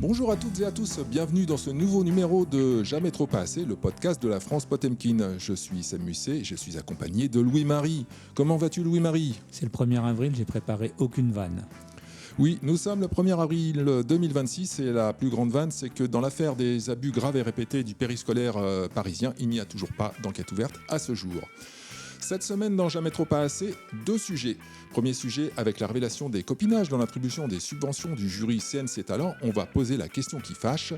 Bonjour à toutes et à tous, bienvenue dans ce nouveau numéro de Jamais trop pas assez, le podcast de la France Potemkin. Je suis Sam Musset et je suis accompagné de Louis-Marie. Comment vas-tu Louis-Marie ? C'est le 1er avril, j'ai préparé aucune vanne. Oui, nous sommes le 1er avril 2026 et la plus grande vanne, c'est que dans l'affaire des abus graves et répétés du périscolaire parisien, il n'y a toujours pas d'enquête ouverte à ce jour. Cette semaine, dans Jamais trop pas assez, 2 sujets. Premier sujet, avec la révélation des copinages dans l'attribution des subventions du jury CNC Talent, on va poser la question qui fâche.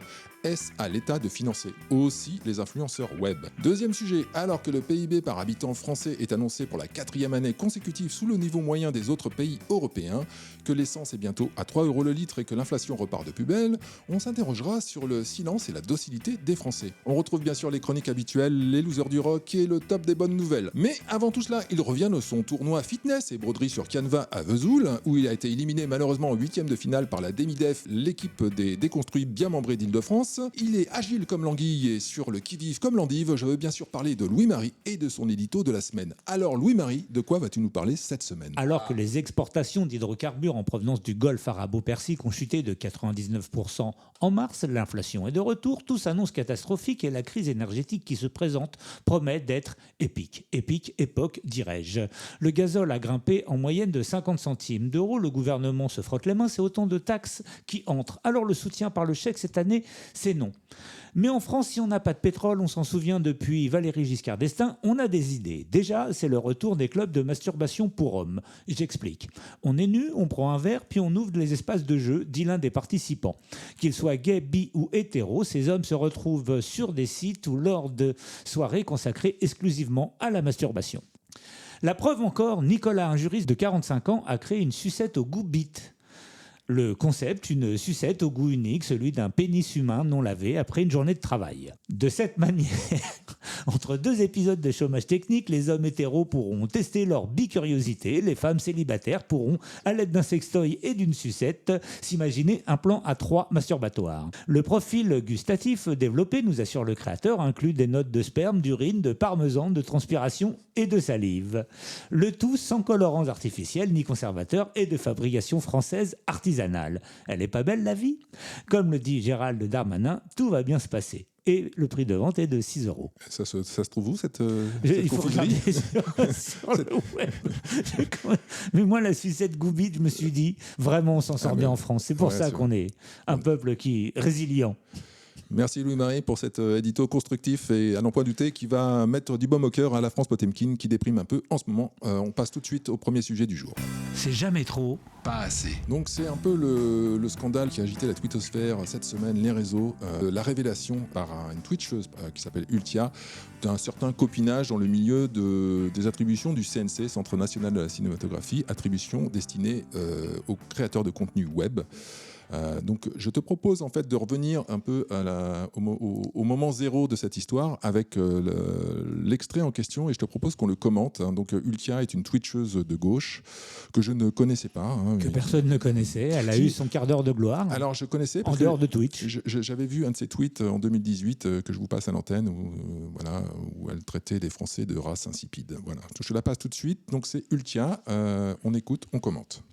Est-ce à l'État de financer aussi les influenceurs web ? Deuxième sujet, alors que le PIB par habitant français est annoncé pour la 4e année consécutive sous le niveau moyen des autres pays européens, que l'essence est bientôt à 3 € le litre et que l'inflation repart de plus belle, on s'interrogera sur le silence et la docilité des Français. On retrouve bien sûr les chroniques habituelles, les losers du rock et le top des bonnes nouvelles. Mais avant tout cela, il revient de son tournoi fitness et broderie sur Canva à Vesoul, où il a été éliminé malheureusement en 8e de finale par la Demidef, l'équipe des déconstruits bien membrés d'Île-de-France. Il est agile comme l'anguille et sur le qui-vive comme l'endive. Je veux bien sûr parler de Louis-Marie et de son édito de la semaine. Alors Louis-Marie, de quoi vas-tu nous parler cette semaine ? Alors que les exportations d'hydrocarbures en provenance du Golfe arabo-persique ont chuté de 99% en mars, l'inflation est de retour, tout s'annonce catastrophique et la crise énergétique qui se présente promet d'être épique. Épique époque, dirais-je. Le gazole a grimpé en moyenne de 50 centimes d'euros. Le gouvernement se frotte les mains, c'est autant de taxes qui entrent. Alors le soutien par le chèque cette année, c'est non. Mais en France, si on n'a pas de pétrole, on s'en souvient depuis Valéry Giscard d'Estaing, on a des idées. Déjà, c'est le retour des clubs de masturbation pour hommes. J'explique. On est nu, on prend un verre, puis on ouvre les espaces de jeu, dit l'un des participants. Qu'ils soient gays, bi ou hétéros, ces hommes se retrouvent sur des sites ou lors de soirées consacrées exclusivement à la masturbation. La preuve encore, Nicolas, un juriste de 45 ans, a créé une sucette au goût bite. Le concept, une sucette au goût unique, celui d'un pénis humain non lavé après une journée de travail. De cette manière, entre 2 épisodes de chômage technique, les hommes hétéros pourront tester leur bicuriosité, les femmes célibataires pourront, à l'aide d'un sextoy et d'une sucette, s'imaginer un plan à 3 masturbatoires. Le profil gustatif développé, nous assure le créateur, inclut des notes de sperme, d'urine, de parmesan, de transpiration et de salive. Le tout sans colorants artificiels ni conservateurs et de fabrication française artisanale. Elle est pas belle la vie ? Comme le dit Gérald Darmanin, tout va bien se passer. Et le prix de vente est de 6 €. Ça se trouve où cette Il faut confiserie ? regarder sur le web. Mais moi, la sucette Goubit, je me suis dit, vraiment, on s'en sort bien en France. C'est pour ça qu'on est un peuple qui est résilient. Merci Louis-Marie pour cet édito constructif et à n'en point douter qui va mettre du baume au cœur à la France Potemkin qui déprime un peu en ce moment. On passe tout de suite au premier sujet du jour. C'est jamais trop. Pas assez. Donc c'est un peu le scandale qui a agité la twittosphère cette semaine, les réseaux. La révélation par une twitcheuse qui s'appelle Ultia d'un certain copinage dans le milieu des attributions du CNC, Centre National de la Cinématographie, attributions destinées aux créateurs de contenu web. Donc je te propose en fait de revenir un peu au moment zéro de cette histoire avec l'extrait en question et je te propose qu'on le commente. Donc Ultia est une twitcheuse de gauche que je ne connaissais pas. Que personne ne connaissait. Elle a eu son quart d'heure de gloire. Alors je connaissais en dehors de Twitch. J'avais vu un de ses tweets en 2018 que je vous passe à l'antenne où elle traitait les Français de race insipide. Voilà. Je la passe tout de suite. Donc c'est Ultia. On écoute, on commente.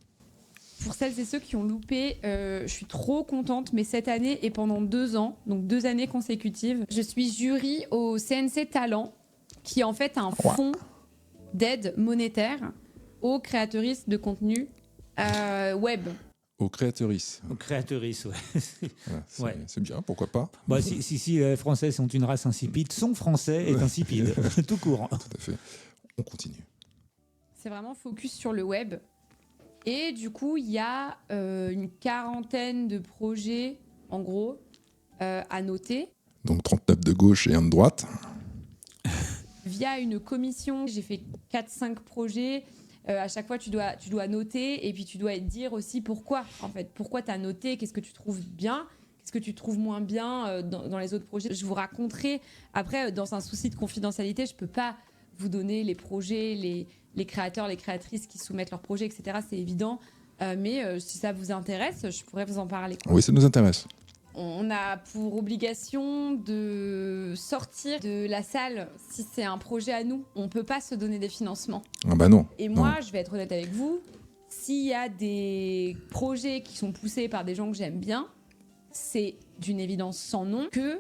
Pour celles et ceux qui ont loupé, je suis trop contente, mais cette année et pendant 2 ans, donc 2 années consécutives, je suis jury au CNC Talent, qui est en fait un fonds d'aide monétaire aux créatrices de contenu web. Aux créatrices. Aux créatrices, ouais. Voilà, c'est bien, pourquoi pas. Bah, si les Français sont une race insipide, son français est insipide, tout court. Tout à fait. On continue. C'est vraiment focus sur le web. Et du coup, il y a une 40aine de projets, en gros, à noter. Donc 39 de gauche et 1 de droite. Via une commission, j'ai fait 4-5 projets. À chaque fois, tu dois noter et puis tu dois dire aussi pourquoi, en fait. Pourquoi tu as noté, qu'est-ce que tu trouves bien, qu'est-ce que tu trouves moins bien dans les autres projets. Je vous raconterai, après, dans un souci de confidentialité, je ne peux pas vous donner les projets, les créateurs, les créatrices qui soumettent leurs projets, etc. C'est évident. Mais si ça vous intéresse, je pourrais vous en parler. Oui, ça nous intéresse. On a pour obligation de sortir de la salle si c'est un projet à nous. On ne peut pas se donner des financements. Ah bah non. Et moi, je vais être honnête avec vous, s'il y a des projets qui sont poussés par des gens que j'aime bien, c'est d'une évidence sans nom que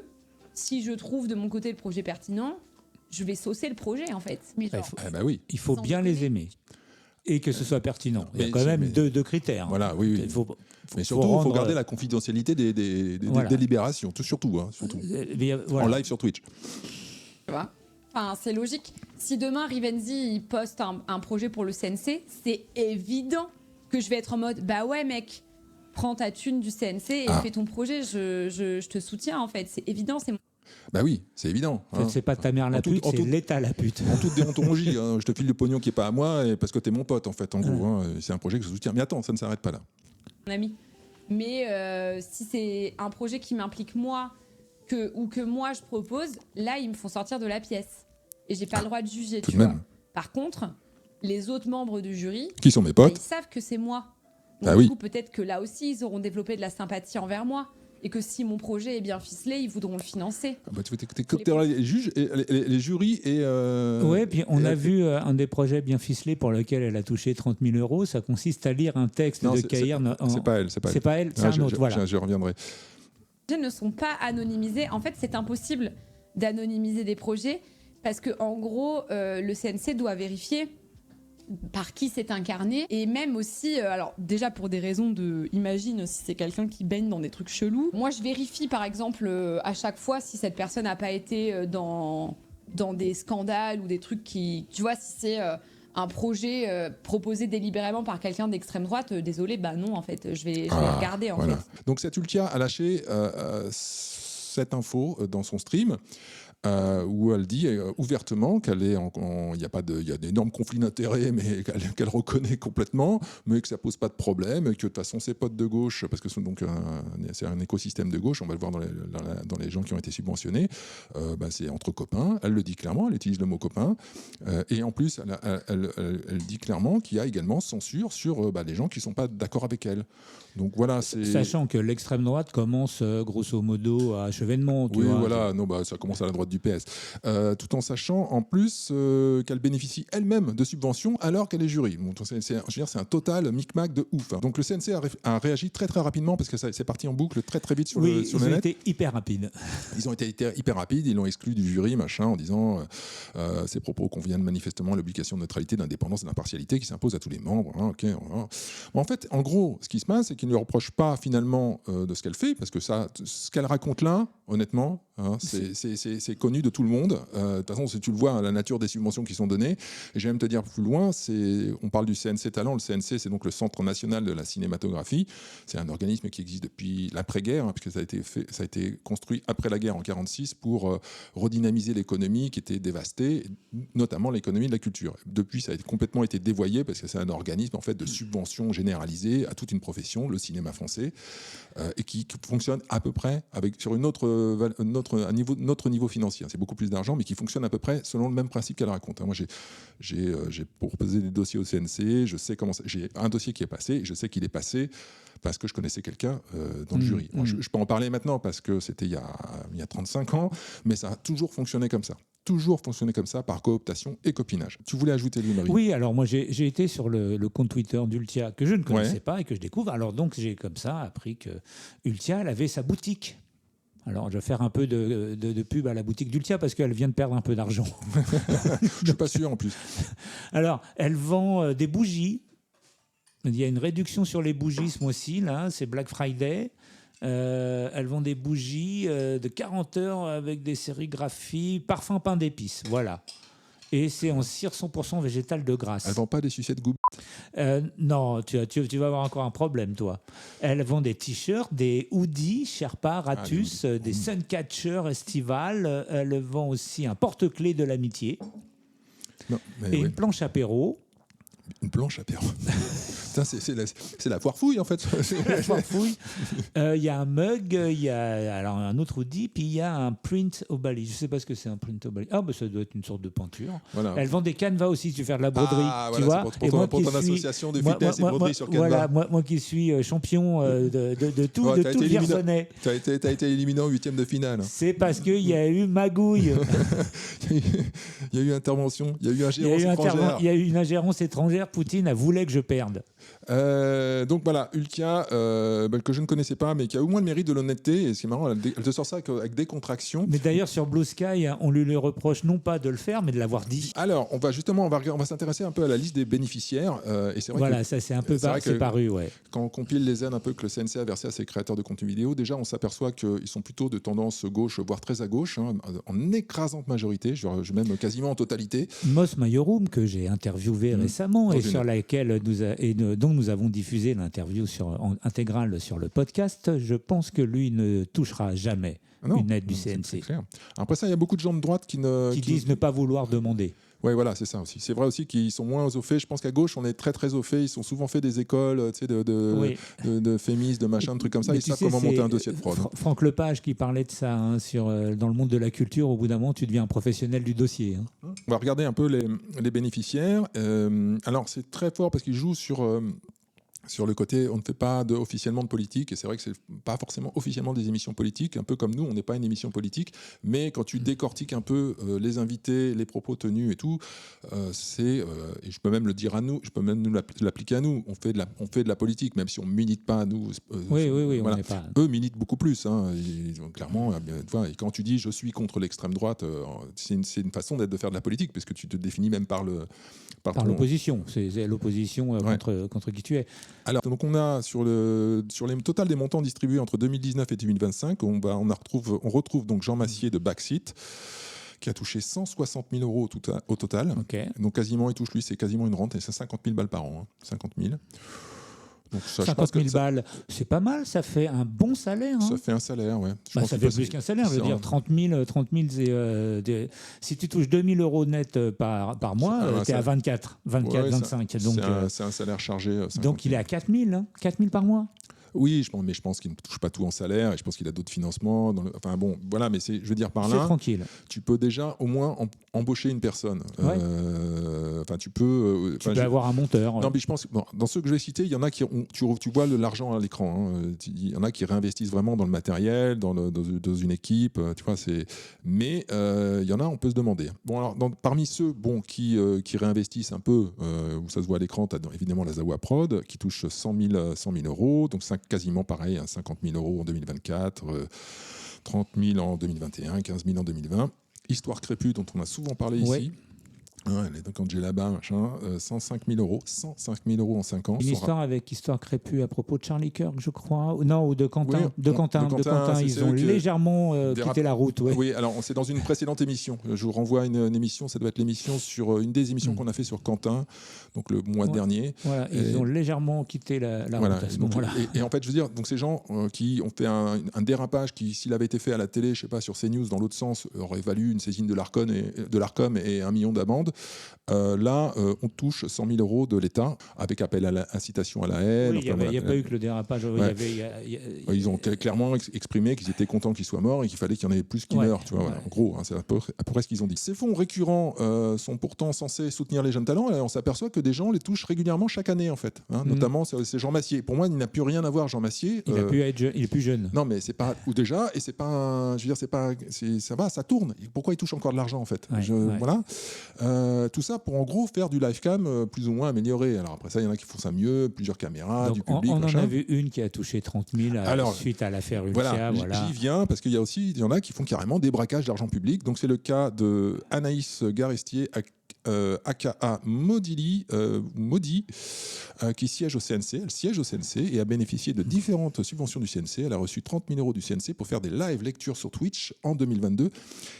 si je trouve de mon côté le projet pertinent, je vais saucer le projet en fait. Mais genre, Oui. Il faut Sans bien déconner. les aimer et que ce soit pertinent. Il y a Mais quand si, même mais- deux critères. Voilà, oui. Il faut, Mais surtout, il faut garder la confidentialité des Voilà. délibérations, surtout. En live sur Twitch. tu vois. Enfin, c'est logique. Si demain Rivenzi il poste un projet pour le CNC, c'est évident que je vais être en mode bah ouais mec, prends ta thune du CNC et fais ton projet, je te soutiens en fait. C'est évident, c'est Bah oui, c'est évident. En fait, c'est pas ta mère la pute, c'est l'État la pute. En toute déontologie, je te file le pognon qui est pas à moi et parce que t'es mon pote en fait, en gros. C'est un projet que je soutiens. Mais attends, ça ne s'arrête pas là. mon ami. Mais si c'est un projet qui m'implique moi ou que moi je propose, là ils me font sortir de la pièce et j'ai pas le droit de juger. Tout Tu de vois. même. Par contre, les autres membres du jury, Qui sont mes bah, potes. ils savent que c'est moi. Donc, Ah du oui. coup, peut-être que là aussi ils auront développé de la sympathie envers moi et que si mon projet est bien ficelé, ils voudront le financer. Ah bah, les juges, et, les jurys et. Oui, puis on a et- vu un des projets bien ficelés pour lequel elle a touché 30 000 €. Ça consiste à lire un texte Non, de c'est- Caïrne. C'est pas elle, c'est pas elle. C'est pas elle, c'est Ah, un autre. Voilà. Je reviendrai. Les projets ne sont pas anonymisés. En fait, c'est impossible d'anonymiser des projets parce que en gros, le CNC doit vérifier par qui c'est incarné et même aussi, alors déjà pour des raisons de, imagine si c'est quelqu'un qui baigne dans des trucs chelous. Moi, je vérifie par exemple à chaque fois si cette personne n'a pas été dans des scandales ou des trucs qui, tu vois, si c'est un projet proposé délibérément par quelqu'un d'extrême droite, désolé, bah non, en fait, je vais regarder en Voilà. fait. Donc cette Ultia a lâché cette info dans son stream. Où elle dit ouvertement qu'elle est il y a d'énormes conflits d'intérêts, mais qu'elle reconnaît complètement, mais que ça pose pas de problème, et que de toute façon ses potes de gauche, parce que c'est un écosystème de gauche, on va le voir dans les gens qui ont été subventionnés, c'est entre copains. Elle le dit clairement, elle utilise le mot copain, et en plus elle dit clairement qu'il y a également censure sur les gens qui sont pas d'accord avec elle. Donc voilà, c'est. Sachant que l'extrême droite commence grosso modo à Chevènement. Oui, voilà, non, ça commence à la droite du PS. Tout en sachant en plus qu'elle bénéficie elle-même de subventions alors qu'elle est jury. Bon, je veux dire, c'est un total micmac de ouf. Donc le CNC a réagi très très rapidement parce que c'est parti en boucle très très vite sur le ils ont net. été hyper rapides. Ils ont été hyper rapides, ils l'ont exclu du jury, machin, en disant ces propos conviennent manifestement à l'obligation de neutralité, d'indépendance et d'impartialité qui s'impose à tous les membres. Hein, ok, voilà. Bon, en fait, en gros, ce qui se passe, c'est qu'ils ne lui reprochent pas finalement de ce qu'elle fait, parce que ça, ce qu'elle raconte là, honnêtement, hein, c'est connu de tout le monde. De toute façon, si tu le vois, la nature des subventions qui sont données, et je vais même te dire plus loin, on parle du CNC Talent. Le CNC, c'est donc le Centre national de la cinématographie. C'est un organisme qui existe depuis l'après-guerre, hein, puisque ça a été construit après la guerre en 1946 pour redynamiser l'économie qui était dévastée, notamment l'économie de la culture. Depuis, ça a complètement été dévoyé parce que c'est un organisme en fait de subvention généralisée à toute une profession, le cinéma français, et qui fonctionne à peu près sur un autre niveau financier. C'est beaucoup plus d'argent, mais qui fonctionne à peu près selon le même principe qu'elle raconte. Moi, j'ai proposé des dossiers au CNC. Je sais comment j'ai un dossier qui est passé, et je sais qu'il est passé parce que je connaissais quelqu'un dans le jury. Moi, je peux en parler maintenant parce que c'était il y a 35 ans, mais ça a toujours fonctionné comme ça. Toujours fonctionné comme ça, par cooptation et copinage. Tu voulais ajouter, Louis-Marie ? Oui, alors moi j'ai été sur le compte Twitter d'Ultia que je ne connaissais pas et que je découvre. Alors donc j'ai comme ça appris que Ultia, elle avait sa boutique. Alors je vais faire un peu de pub à la boutique d'Ultia parce qu'elle vient de perdre un peu d'argent. Je suis pas sûr en plus. Alors elle vend des bougies. Il y a une réduction sur les bougies ce mois-ci, là, c'est Black Friday. Elles vendent des bougies de 40 heures avec des sérigraphies, parfum pain d'épices, voilà. Et c'est en cire 100% végétal de Grasse. Elle vend pas des sucettes Goop. Non, tu vas avoir encore un problème, toi. Elles vendent des t-shirts, des hoodies, Sherpa, Ratus, des Suncatcher estivales. Elles vendent aussi un porte-clés de l'amitié et une planche apéro. Une planche apéro. Putain, c'est la foire fouille en fait. La foire fouille. Il y a un mug, il y a alors un autre hoodie, puis il y a un print au balai. Je ne sais pas ce que c'est un print au balai. Ah, ça doit être une sorte de peinture. Voilà. Elle vend des canevas aussi, tu veux faire de la broderie. Ah, tu voilà, vois. pour ton association de fitness et broderie sur Canva. Voilà, moi qui suis champion de tout le Vierzonais. Tu as été éliminé en 8e de finale. C'est parce qu'il y a eu magouille. Il y a eu intervention, il y a eu ingérence étrangère. Il y a eu une ingérence étrangère. Poutine voulait que je perde. Donc voilà, Ulkia, que je ne connaissais pas, mais qui a au moins le mérite de l'honnêteté. Et c'est marrant, elle te sort ça avec décontraction. Mais d'ailleurs, sur Blue Sky, on lui reproche non pas de le faire, mais de l'avoir dit. Alors, on va s'intéresser un peu à la liste des bénéficiaires. Et c'est vrai Voilà, que, ça c'est un peu paru, ouais. quand on compile les aides un peu que le CNC a versé à ses créateurs de contenu vidéo, déjà on s'aperçoit qu'ils sont plutôt de tendance gauche, voire très à gauche, hein, en écrasante majorité, je même quasiment en totalité. Mos Maiorum, que j'ai interviewé récemment et sur laquelle dont nous avons diffusé l'interview intégrale sur le podcast, je pense que lui ne touchera jamais une aide du CNC. C'est clair. Après ça, il y a beaucoup de gens de droite qui disent ne pas vouloir demander. Oui, voilà, c'est ça aussi. C'est vrai aussi qu'ils sont moins au fait. Je pense qu'à gauche, on est très très au fait. Ils sont souvent fait des écoles, tu sais, de féministes, de machin, de truurs comme ça. Ils savent comment monter un dossier de fraude. Franck Lepage qui parlait de ça dans le monde de la culture. Au bout d'un moment, tu deviens un professionnel du dossier. On va regarder un peu les bénéficiaires. Alors, c'est très fort parce qu'ils jouent sur le côté, on ne fait pas officiellement de politique, et c'est vrai que c'est pas forcément officiellement des émissions politiques, un peu comme nous, on n'est pas une émission politique, mais quand tu décortiques un peu les invités, les propos tenus et tout, et je peux même le dire à nous, je peux même nous l'appliquer à nous, on fait de la politique, même si on milite pas à nous. Oui, voilà. On n'est pas... Eux militent beaucoup plus, hein, clairement. Et quand tu dis je suis contre l'extrême droite, c'est une façon de faire de la politique, parce que tu te définis même par l'opposition. C'est l'opposition contre qui tu es. Alors, donc on a sur les total des montants distribués entre 2019 et 2025, on retrouve donc Jean Massier de Backseat, qui a touché 160 000 euros au total. Okay. Donc quasiment, c'est quasiment une rente, et c'est 50 000 balles par an. 50 000. Donc ça, 50 000 balles, c'est pas mal, ça fait un bon salaire. Hein. Ça fait un salaire, ouais. Ça fait plus qu'un salaire, je veux dire 30 000 si tu touches 2 000 euros net par mois, tu es à 24, 25. C'est un salaire chargé. Donc il est à 4 000, hein, 4 000 par mois. Oui, mais je pense qu'il ne touche pas tout en salaire, et je pense qu'il a d'autres financements. Enfin bon, voilà, mais je veux dire par là, c'est tranquille. Tu peux déjà au moins embaucher une personne. Ouais. Tu peux avoir un monteur. Non, mais je pense dans ceux que je vais citer, il y en a qui tu vois l'argent à l'écran. Hein. Il y en a qui réinvestissent vraiment dans le matériel, dans une équipe. Tu vois, mais il y en a, on peut se demander. Bon, alors parmi ceux qui réinvestissent un peu, où ça se voit à l'écran, tu as évidemment la Zawa Prod qui touche 100 000 euros, donc quasiment pareil, 50 000 euros en 2024, 30 000 en 2021, 15 000 en 2020. Histoire Crépue, dont on a souvent parlé ici. Ouais, donc Angela Bas, 105 000 euros. 105 000 euros en 5 ans. Une histoire avec Histoire Crépue à propos de Charlie Kirk, je crois. Non, ou de Quentin. Oui, de Quentin. Ils ont légèrement quitté la route. Ouais. Oui, alors c'est dans une précédente émission. Je vous renvoie à une émission, ça doit être l'émission sur une des émissions qu'on a fait sur Quentin, donc le mois dernier. Voilà, ils ont légèrement quitté la route à ce moment-là. Et en fait, je veux dire, donc ces gens qui ont fait un dérapage qui, s'il avait été fait à la télé, je sais pas, sur CNews, dans l'autre sens, aurait valu une saisine de l'Arcom et 1 million d'amende. Là, on touche 100 000 euros de l'État avec appel à l'incitation à la haine. Oui, il n'y a pas eu que le dérapage. Ouais. Ils ont clairement exprimé qu'ils étaient contents qu'il soit mort et qu'il fallait qu'il y en ait plus qui meurent. Tu vois, voilà. En gros, c'est à peu près ce qu'ils ont dit. Ces fonds récurrents sont pourtant censés soutenir les jeunes talents, et on s'appperçoit que des gens les touchent régulièrement chaque année, en fait. Notamment, c'est Jean Massier. Pour moi, il n'a plus rien à voir, Jean Massier. Il est plus jeune. Non, mais c'est pas. Ou déjà, et c'est pas. Je veux dire, c'est pas. Ça va, ça tourne. Pourquoi il touche encore de l'argent, en fait? Voilà. Tout ça pour en gros faire du livecam plus ou moins amélioré. Alors après ça, il y en a qui font ça mieux, plusieurs caméras, donc du public. On en a vu une qui a touché 30 000 suite à l'affaire Ulkia. Voilà. J'y viens parce qu'il y en a qui font carrément des braquages d'argent public. Donc c'est le cas de Anaïs Garestier, aka Modi, qui siège au CNC. Elle siège au CNC et a bénéficié de différentes subventions du CNC. Elle a reçu 30 000 euros du CNC pour faire des live lectures sur Twitch en 2022.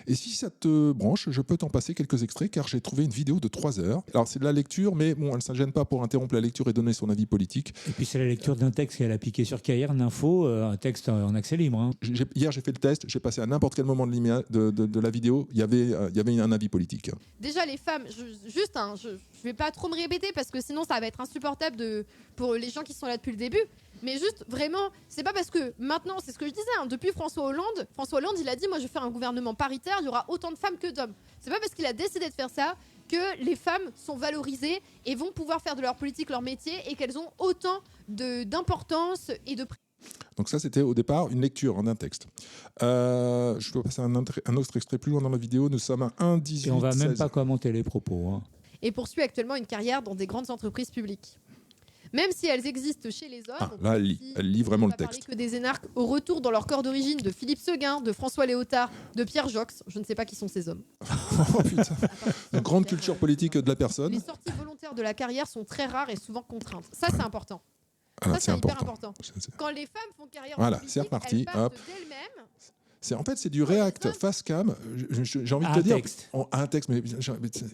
Et si ça te branche, je peux t'en passer quelques extraits car j'ai trouvé une vidéo de 3 heures. Alors c'est de la lecture, mais bon, elle ne s'ingène pas pour interrompre la lecture et donner son avis politique. Et puis c'est la lecture d'un texte qu'elle a piqué sur Cahiers Info, un texte en accès libre. Hein. Hier j'ai fait le test, j'ai passé à n'importe quel moment de la vidéo, il y avait un avis politique. Déjà les femmes, je vais pas trop me répéter parce que sinon ça va être insupportable pour les gens qui sont là depuis le début. Mais juste, vraiment, c'est pas parce que maintenant, c'est ce que je disais, depuis François Hollande, il a dit, moi je vais faire un gouvernement paritaire, il y aura autant de femmes que d'hommes. C'est pas parce qu'il a décidé de faire ça que les femmes sont valorisées et vont pouvoir faire de leur politique leur métier et qu'elles ont autant d'importance et de... Donc ça, c'était au départ une lecture en un texte. Je peux passer un autre extrait plus loin dans la vidéo. Nous sommes à 1,18. Et on va même pas commenter les propos. Hein. Et poursuit actuellement une carrière dans des grandes entreprises publiques. même si elles existent chez les hommes. Ah, là, elle lit vraiment le texte. Que des énarques au retour dans leur corps d'origine de Philippe Seguin, de François Léotard, de Pierre Jox. Je ne sais pas qui sont ces hommes. Oh putain, une grande culture politique de la personne. Les sorties volontaires de la carrière sont très rares et souvent contraintes. Ça, c'est important. Ah, ça, c'est hyper important. Quand les femmes font carrière voilà, politique, c'est reparti. elles partent d'elles-mêmes. En fait, c'est du React face cam. J'ai envie de te dire. Texte. Un texte. Mais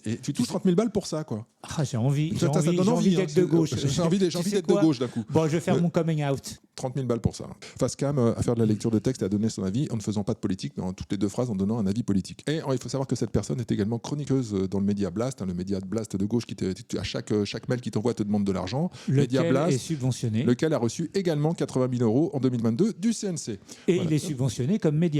et tu touches 30 000 balles pour ça, quoi. Ah, j'ai envie. Ça donne envie d'être de gauche. J'ai envie d'être de gauche d'un coup. Bon, je vais faire mon coming out. 30 000 balles pour ça. Facecam à faire de la lecture de texte et à donner son avis en ne faisant pas de politique, dans toutes les deux phrases en donnant un avis politique. Et il faut savoir que cette personne est également chroniqueuse dans le Média Blast, le Média Blast de gauche à chaque mail qui t'envoie te demande de l'argent. Lequel Blast, est subventionné. Lequel a reçu également 80 000 € en 2022 du CNC. Et il est subventionné comme média.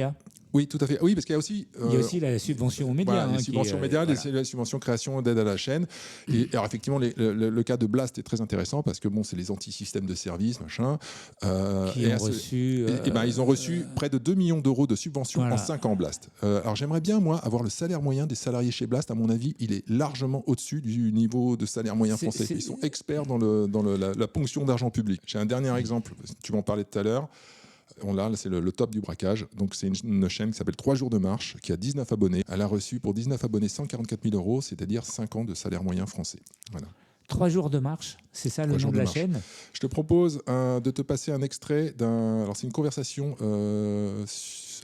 Oui, tout à fait. Oui, parce qu'il y a aussi... il y a aussi la subvention aux médias. Les subventions médias, la subvention création d'aide à la chaîne. Et alors, effectivement, le cas de Blast est très intéressant parce que c'est les anti-systèmes de services, machin. Ils ont reçu près de 2 millions d'euros de subventions en 5 ans, Blast. Alors, j'aimerais bien, moi, avoir le salaire moyen des salariés chez Blast. À mon avis, il est largement au-dessus du niveau de salaire moyen français. Ils sont experts dans la ponction d'argent public. J'ai un dernier exemple. Tu m'en parlais tout à l'heure. Là, c'est le top du braquage. Donc, c'est une chaîne qui s'appelle 3 jours de marche, qui a 19 abonnés. Elle a reçu pour 19 abonnés 144 000 €, c'est-à-dire 5 ans de salaire moyen français. Voilà. 3 jours de marche, c'est ça le nom de la chaîne. Je te propose de te passer un extrait Alors, c'est une conversation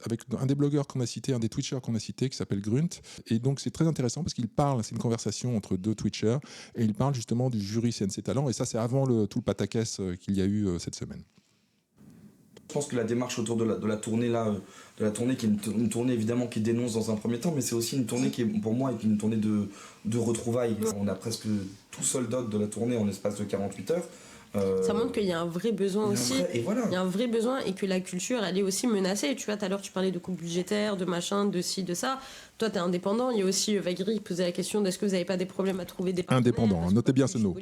avec un des blogueurs qu'on a cité, un des Twitchers qu'on a cité, qui s'appelle Grunt. Et donc, c'est très intéressant parce qu'il parle, c'est une conversation entre 2 Twitchers, et il parle justement du jury CNC Talent. Et ça, c'est avant tout le pataquès qu'il y a eu cette semaine. Je pense que la démarche autour de la tournée qui est une tournée évidemment qui dénonce dans un premier temps, mais c'est aussi une tournée qui pour moi est une tournée de retrouvailles. On a presque tout sold out de la tournée en l'espace de 48 heures. Ça montre qu'il y a un vrai besoin aussi. Il y a un vrai besoin et que la culture, elle est aussi menacée. Tu vois, tout à l'heure, tu parlais de coupes budgétaires, de machin, de ci, de ça. Toi, tu es indépendant. Il y a aussi Vagri qui posait la question d'est-ce que vous n'avez pas des problèmes à trouver des partenaires. Indépendant, notez bien ce mot.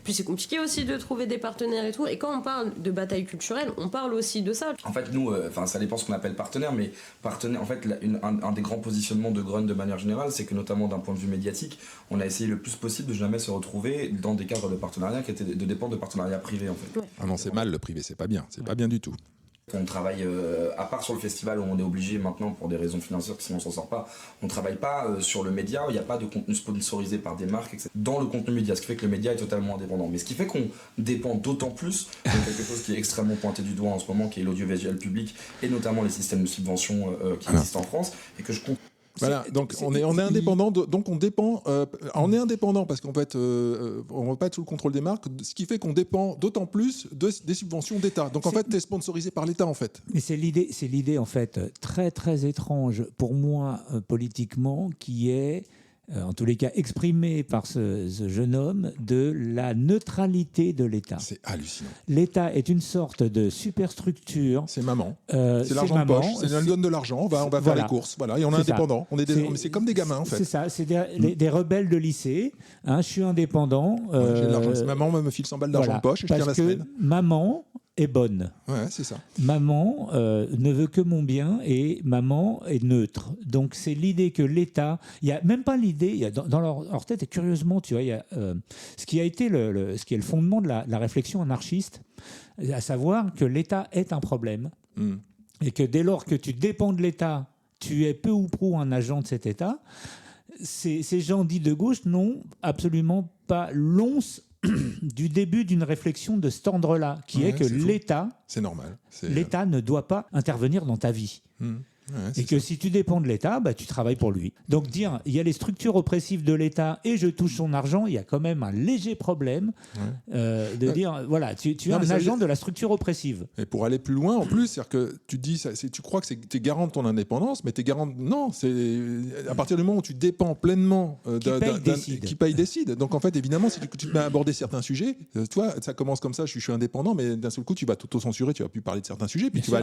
Puis c'est compliqué aussi de trouver des partenaires et tout. Et quand on parle de bataille culturelle, on parle aussi de ça. En fait, nous, ça dépend ce qu'on appelle partenaire, mais partenaire, en fait, un des grands positionnements de Grunt de manière générale, c'est que notamment d'un point de vue médiatique, on a essayé le plus possible de jamais se retrouver dans des cadres de partenariat qui étaient de dépendre de partenariats privés, en fait. Ouais. Ah non, c'est mal le privé, c'est pas bien, pas bien du tout. On travaille, à part sur le festival où on est obligé maintenant pour des raisons financières, sinon on s'en sort pas, on travaille pas sur le média, il n'y a pas de contenu sponsorisé par des marques, etc. Dans le contenu média, ce qui fait que le média est totalement indépendant. Mais ce qui fait qu'on dépend d'autant plus de quelque chose qui est extrêmement pointé du doigt en ce moment, qui est l'audiovisuel public, et notamment les systèmes de subvention qui existent en France, et que je compte. Voilà, donc on est indépendant, donc on dépend. On est indépendant parce qu'en fait, on ne va pas être sous le contrôle des marques, ce qui fait qu'on dépend d'autant plus des subventions d'État. Donc en fait, tu es sponsorisé par l'État en fait. Mais c'est l'idée en fait très très étrange pour moi politiquement qui est en tous les cas exprimée par ce jeune homme de la neutralité de l'État. C'est hallucinant. L'État est une sorte de superstructure. C'est maman. C'est l'argent de poche. Elle donne de l'argent. On va faire les courses. Voilà. Et on est indépendant. C'est comme des gamins en fait. C'est ça. C'est des rebelles de lycée. Hein, je suis indépendant. J'ai de l'argent. Maman me file 100 balles d'argent de poche et je tiens la semaine. Maman est bonne. Ouais, c'est ça. Maman ne veut que mon bien et maman est neutre. Donc c'est l'idée que l'État, il y a même pas l'idée, il y a dans leur tête et curieusement, tu vois, il y a ce qui a été ce qui est le fondement de la réflexion anarchiste, à savoir que l'État est un problème et que dès lors que tu dépends de l'État, tu es peu ou prou un agent de cet État. Ces gens dits de gauche n'ont absolument pas l'once du début d'une réflexion de cet ordre-là, qui est que l'État, c'est normal. L'État ne doit pas intervenir dans ta vie. Ouais, et que si tu dépends de l'État, bah, tu travailles pour lui. Donc dire, il y a les structures oppressives de l'État et je touche son argent, il y a quand même un léger problème de dire, voilà, tu es un agent de la structure oppressive. Et pour aller plus loin, en plus, c'est-à-dire que tu crois que tu es garant de ton indépendance, mais tu es garant... Non, c'est à partir du moment où tu dépends pleinement qui paye décide. Donc en fait, évidemment, si tu te mets à aborder certains sujets, toi, ça commence comme ça, je suis indépendant, mais d'un seul coup, tu vas t'auto-censurer, tu vas plus parler de certains sujets, puis tu vas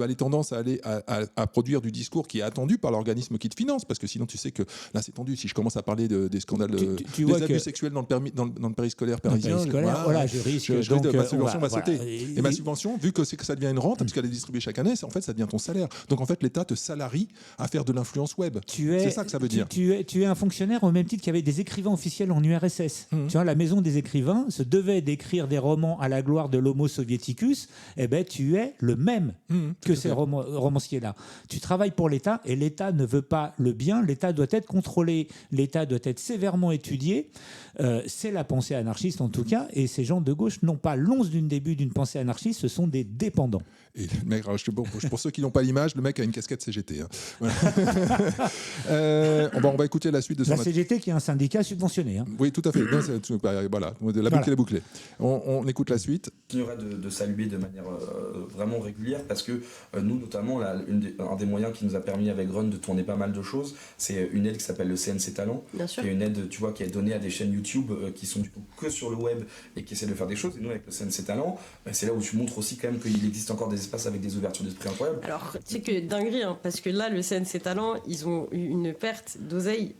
aller tendance à aller à produire produire du discours qui est attendu par l'organisme qui te finance, parce que sinon tu sais que là c'est tendu. Si je commence à parler des scandales, des abus sexuels dans le périscolaire parisien, je risque. Ma subvention va sauter. Et ma subvention, vu que ça devient une rente, parce qu'elle est distribuée chaque année, en fait ça devient ton salaire. Donc en fait l'État te salarie à faire de l'influence web. C'est ça que ça veut dire. Tu es un fonctionnaire au même titre qu'il y avait des écrivains officiels en URSS. Tu vois, la maison des écrivains se devait d'écrire des romans à la gloire de l'homo soviéticus. Eh ben, tu es le même que ces romanciers-là. Tu travailles pour l'État et l'État ne veut pas le bien. L'État doit être contrôlé. L'État doit être sévèrement étudié. C'est la pensée anarchiste en tout cas. Et ces gens de gauche n'ont pas l'once d'une début d'une pensée anarchiste. Ce sont des dépendants. Et le mec, pour ceux qui n'ont pas l'image, le mec a une casquette CGT. Hein. Voilà. On va écouter la suite de son... La CGT qui est un syndicat subventionné. Hein. Oui, tout à fait. Voilà, la boucle est bouclée. On écoute la suite. Je continuerai de saluer de manière vraiment régulière parce que nous, notamment, un des moyens qui nous a permis avec Run de tourner pas mal de choses, c'est une aide qui s'appelle le CNC Talent, qui est une aide, tu vois, qui est donnée à des chaînes YouTube qui sont du coup que sur le web et qui essaient de faire des choses. Et nous, avec le CNC Talent, c'est là où tu montres aussi quand même qu'il existe encore des espaces avec des ouvertures d'esprit incroyables. Alors, tu sais que dinguerie, hein, parce que là, le CNC Talent, ils ont eu une perte d'oseille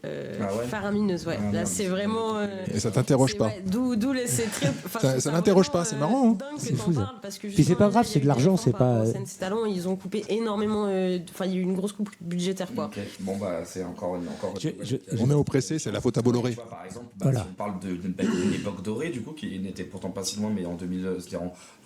faramineuse. Ouais. Là, c'est vraiment... et ça t'interroge pas. Ouais, d'où c'est très... ça n'interroge pas, c'est marrant. Hein. C'est fou, ça. Puis c'est pas grave, c'est de l'argent, c'est pas... CNC Talent, ils ont coupé énormément... Enfin, il y a eu une grosse coupe budgétaire, quoi. Okay. Bon, c'est encore on est oppressé, c'est la faute à Bolloré. Tu vois, par exemple, si on parle d'une époque dorée, du coup, qui n'était pourtant pas si loin, mais en 2000...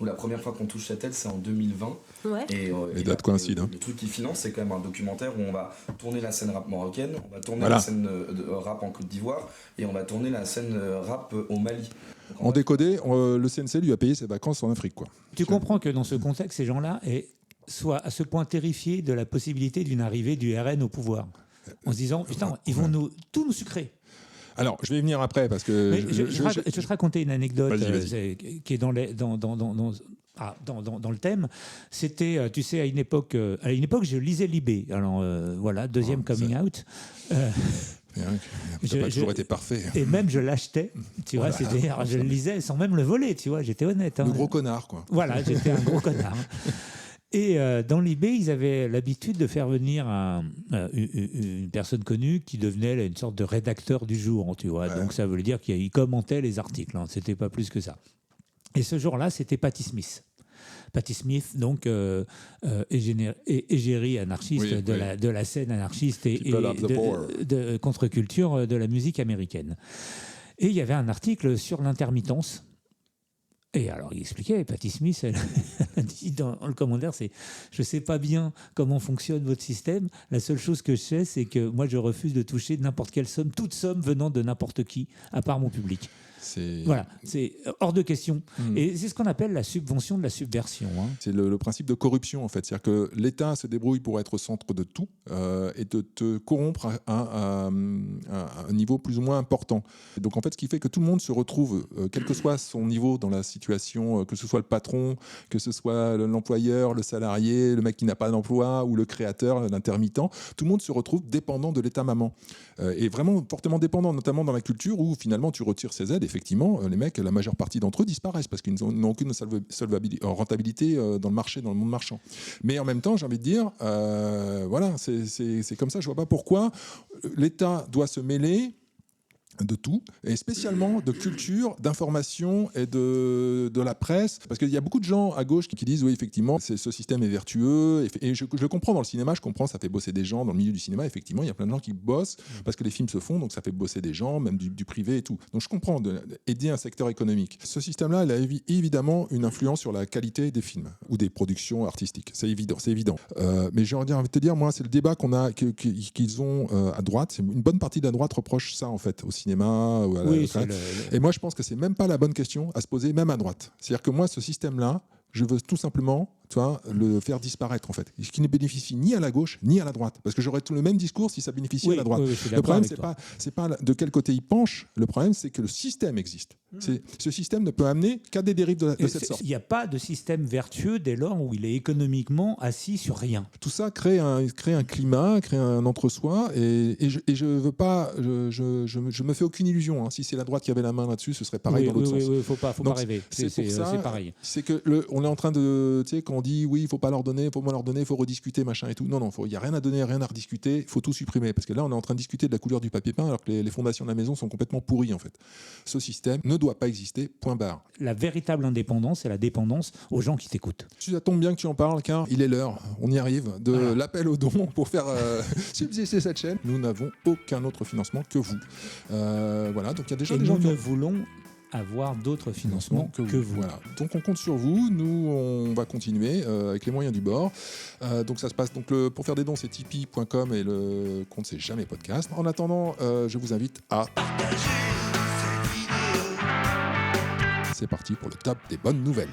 Nous, la première fois qu'on touche cette aide, c'est en 2020. Ouais. Et les dates coïncident. Le truc qui finance, c'est quand même un documentaire où on va tourner la scène rap marocaine, on va tourner la scène rap en Côte d'Ivoire et on va tourner la scène rap au Mali. En décodé, le CNC lui a payé ses vacances en Afrique, quoi. Tu comprends que dans ce contexte, ces gens-là soient à ce point terrifiés de la possibilité d'une arrivée du RN au pouvoir, en se disant putain, ils vont tout nous sucrer. Alors, je vais y venir après parce que je vais te raconter une anecdote qui est dans le thème. C'était, tu sais, à une époque, je lisais Libé. Alors voilà, deuxième coming out. Ça n'a pas toujours été parfait. Et même je l'achetais, tu vois, c'est-à-dire je le lisais sans même le voler, tu vois, j'étais honnête. Le gros connard, quoi. Voilà, j'étais un gros connard. Et dans l'IB, ils avaient l'habitude de faire venir une personne connue qui devenait une sorte de rédacteur du jour, tu vois. Ouais. Donc ça voulait dire qu'il commentait les articles, hein. C'était pas plus que ça. Et ce jour-là, c'était Patti Smith. Patti Smith, donc égérie anarchiste de la scène anarchiste et de contre-culture de la musique américaine. Et il y avait un article sur l'intermittence. Et alors, il expliquait, Patti Smith, elle a dit dans le commentaire, c'est « Je ne sais pas bien comment fonctionne votre système. La seule chose que je sais, c'est que moi, je refuse de toucher n'importe quelle somme, toute somme venant de n'importe qui, à part mon public. » Voilà, c'est hors de question. Et c'est ce qu'on appelle la subvention de la subversion. Hein. C'est le principe de corruption, en fait. C'est-à-dire que l'État se débrouille pour être au centre de tout et de te corrompre à un niveau plus ou moins important. Donc, en fait, ce qui fait que tout le monde se retrouve, quel que soit son niveau dans la situation, que ce soit le patron, que ce soit l'employeur, le salarié, le mec qui n'a pas d'emploi ou le créateur, l'intermittent, tout le monde se retrouve dépendant de l'État-maman. Et vraiment fortement dépendant, notamment dans la culture où finalement tu retires ces aides. Effectivement, les mecs, la majeure partie d'entre eux disparaissent parce qu'ils n'ont aucune rentabilité dans le marché, dans le monde marchand. Mais en même temps, j'ai envie de dire, voilà, c'est comme ça. Je vois pas pourquoi l'État doit se mêler de tout, et spécialement de culture, d'information et de la presse, parce qu'il y a beaucoup de gens à gauche qui disent oui, effectivement, ce système est vertueux, et je le comprends dans le cinéma, je comprends, ça fait bosser des gens dans le milieu du cinéma, effectivement, il y a plein de gens qui bossent parce que les films se font, donc ça fait bosser des gens, même du privé et tout. Donc je comprends d'aider un secteur économique. Ce système-là, il a évidemment une influence sur la qualité des films ou des productions artistiques, c'est évident. Mais j'ai envie de te dire, moi, c'est le débat qu'ils ont à droite, une bonne partie de la droite reproche ça en fait au cinéma. Et moi je pense que c'est même pas la bonne question à se poser, même à droite. C'est-à-dire que moi ce système-là, je veux tout simplement le faire disparaître en fait, ce qui ne bénéficie ni à la gauche ni à la droite, parce que j'aurais tout le même discours si ça bénéficiait à la droite. Le problème c'est pas de quel côté il penche, le problème c'est que le système existe. Ce système ne peut amener qu'à des dérives de cette sorte. Il n'y a pas de système vertueux dès lors où il est économiquement assis sur rien. Tout ça crée un climat, crée un entre-soi, et je veux pas, je me fais aucune illusion. Hein. Si c'est la droite qui avait la main là-dessus, ce serait pareil dans l'autre sens. Faut pas rêver. C'est pareil. C'est que on est en train de, tu sais, quand dit oui, il faut pas leur donner, il faut rediscuter, machin et tout. Non, il n'y a rien à donner, rien à rediscuter, il faut tout supprimer. Parce que là, on est en train de discuter de la couleur du papier peint alors que les fondations de la maison sont complètement pourries en fait. Ce système ne doit pas exister, point barre. La véritable indépendance, c'est la dépendance aux gens qui t'écoutent. Ça tombe bien que tu en parles, car il est l'heure, on y arrive, de l'appel aux dons pour faire subsister cette chaîne. Nous n'avons aucun autre financement que vous. Voilà, donc il y a déjà des gens qui voulons avoir d'autres financements que vous. Voilà. Donc on compte sur vous, nous on va continuer avec les moyens du bord. Donc ça se passe, pour faire des dons c'est tipeee.com et le compte c'est jamais podcast. En attendant, je vous invite à partager cette vidéo. C'est parti pour le top des bonnes nouvelles.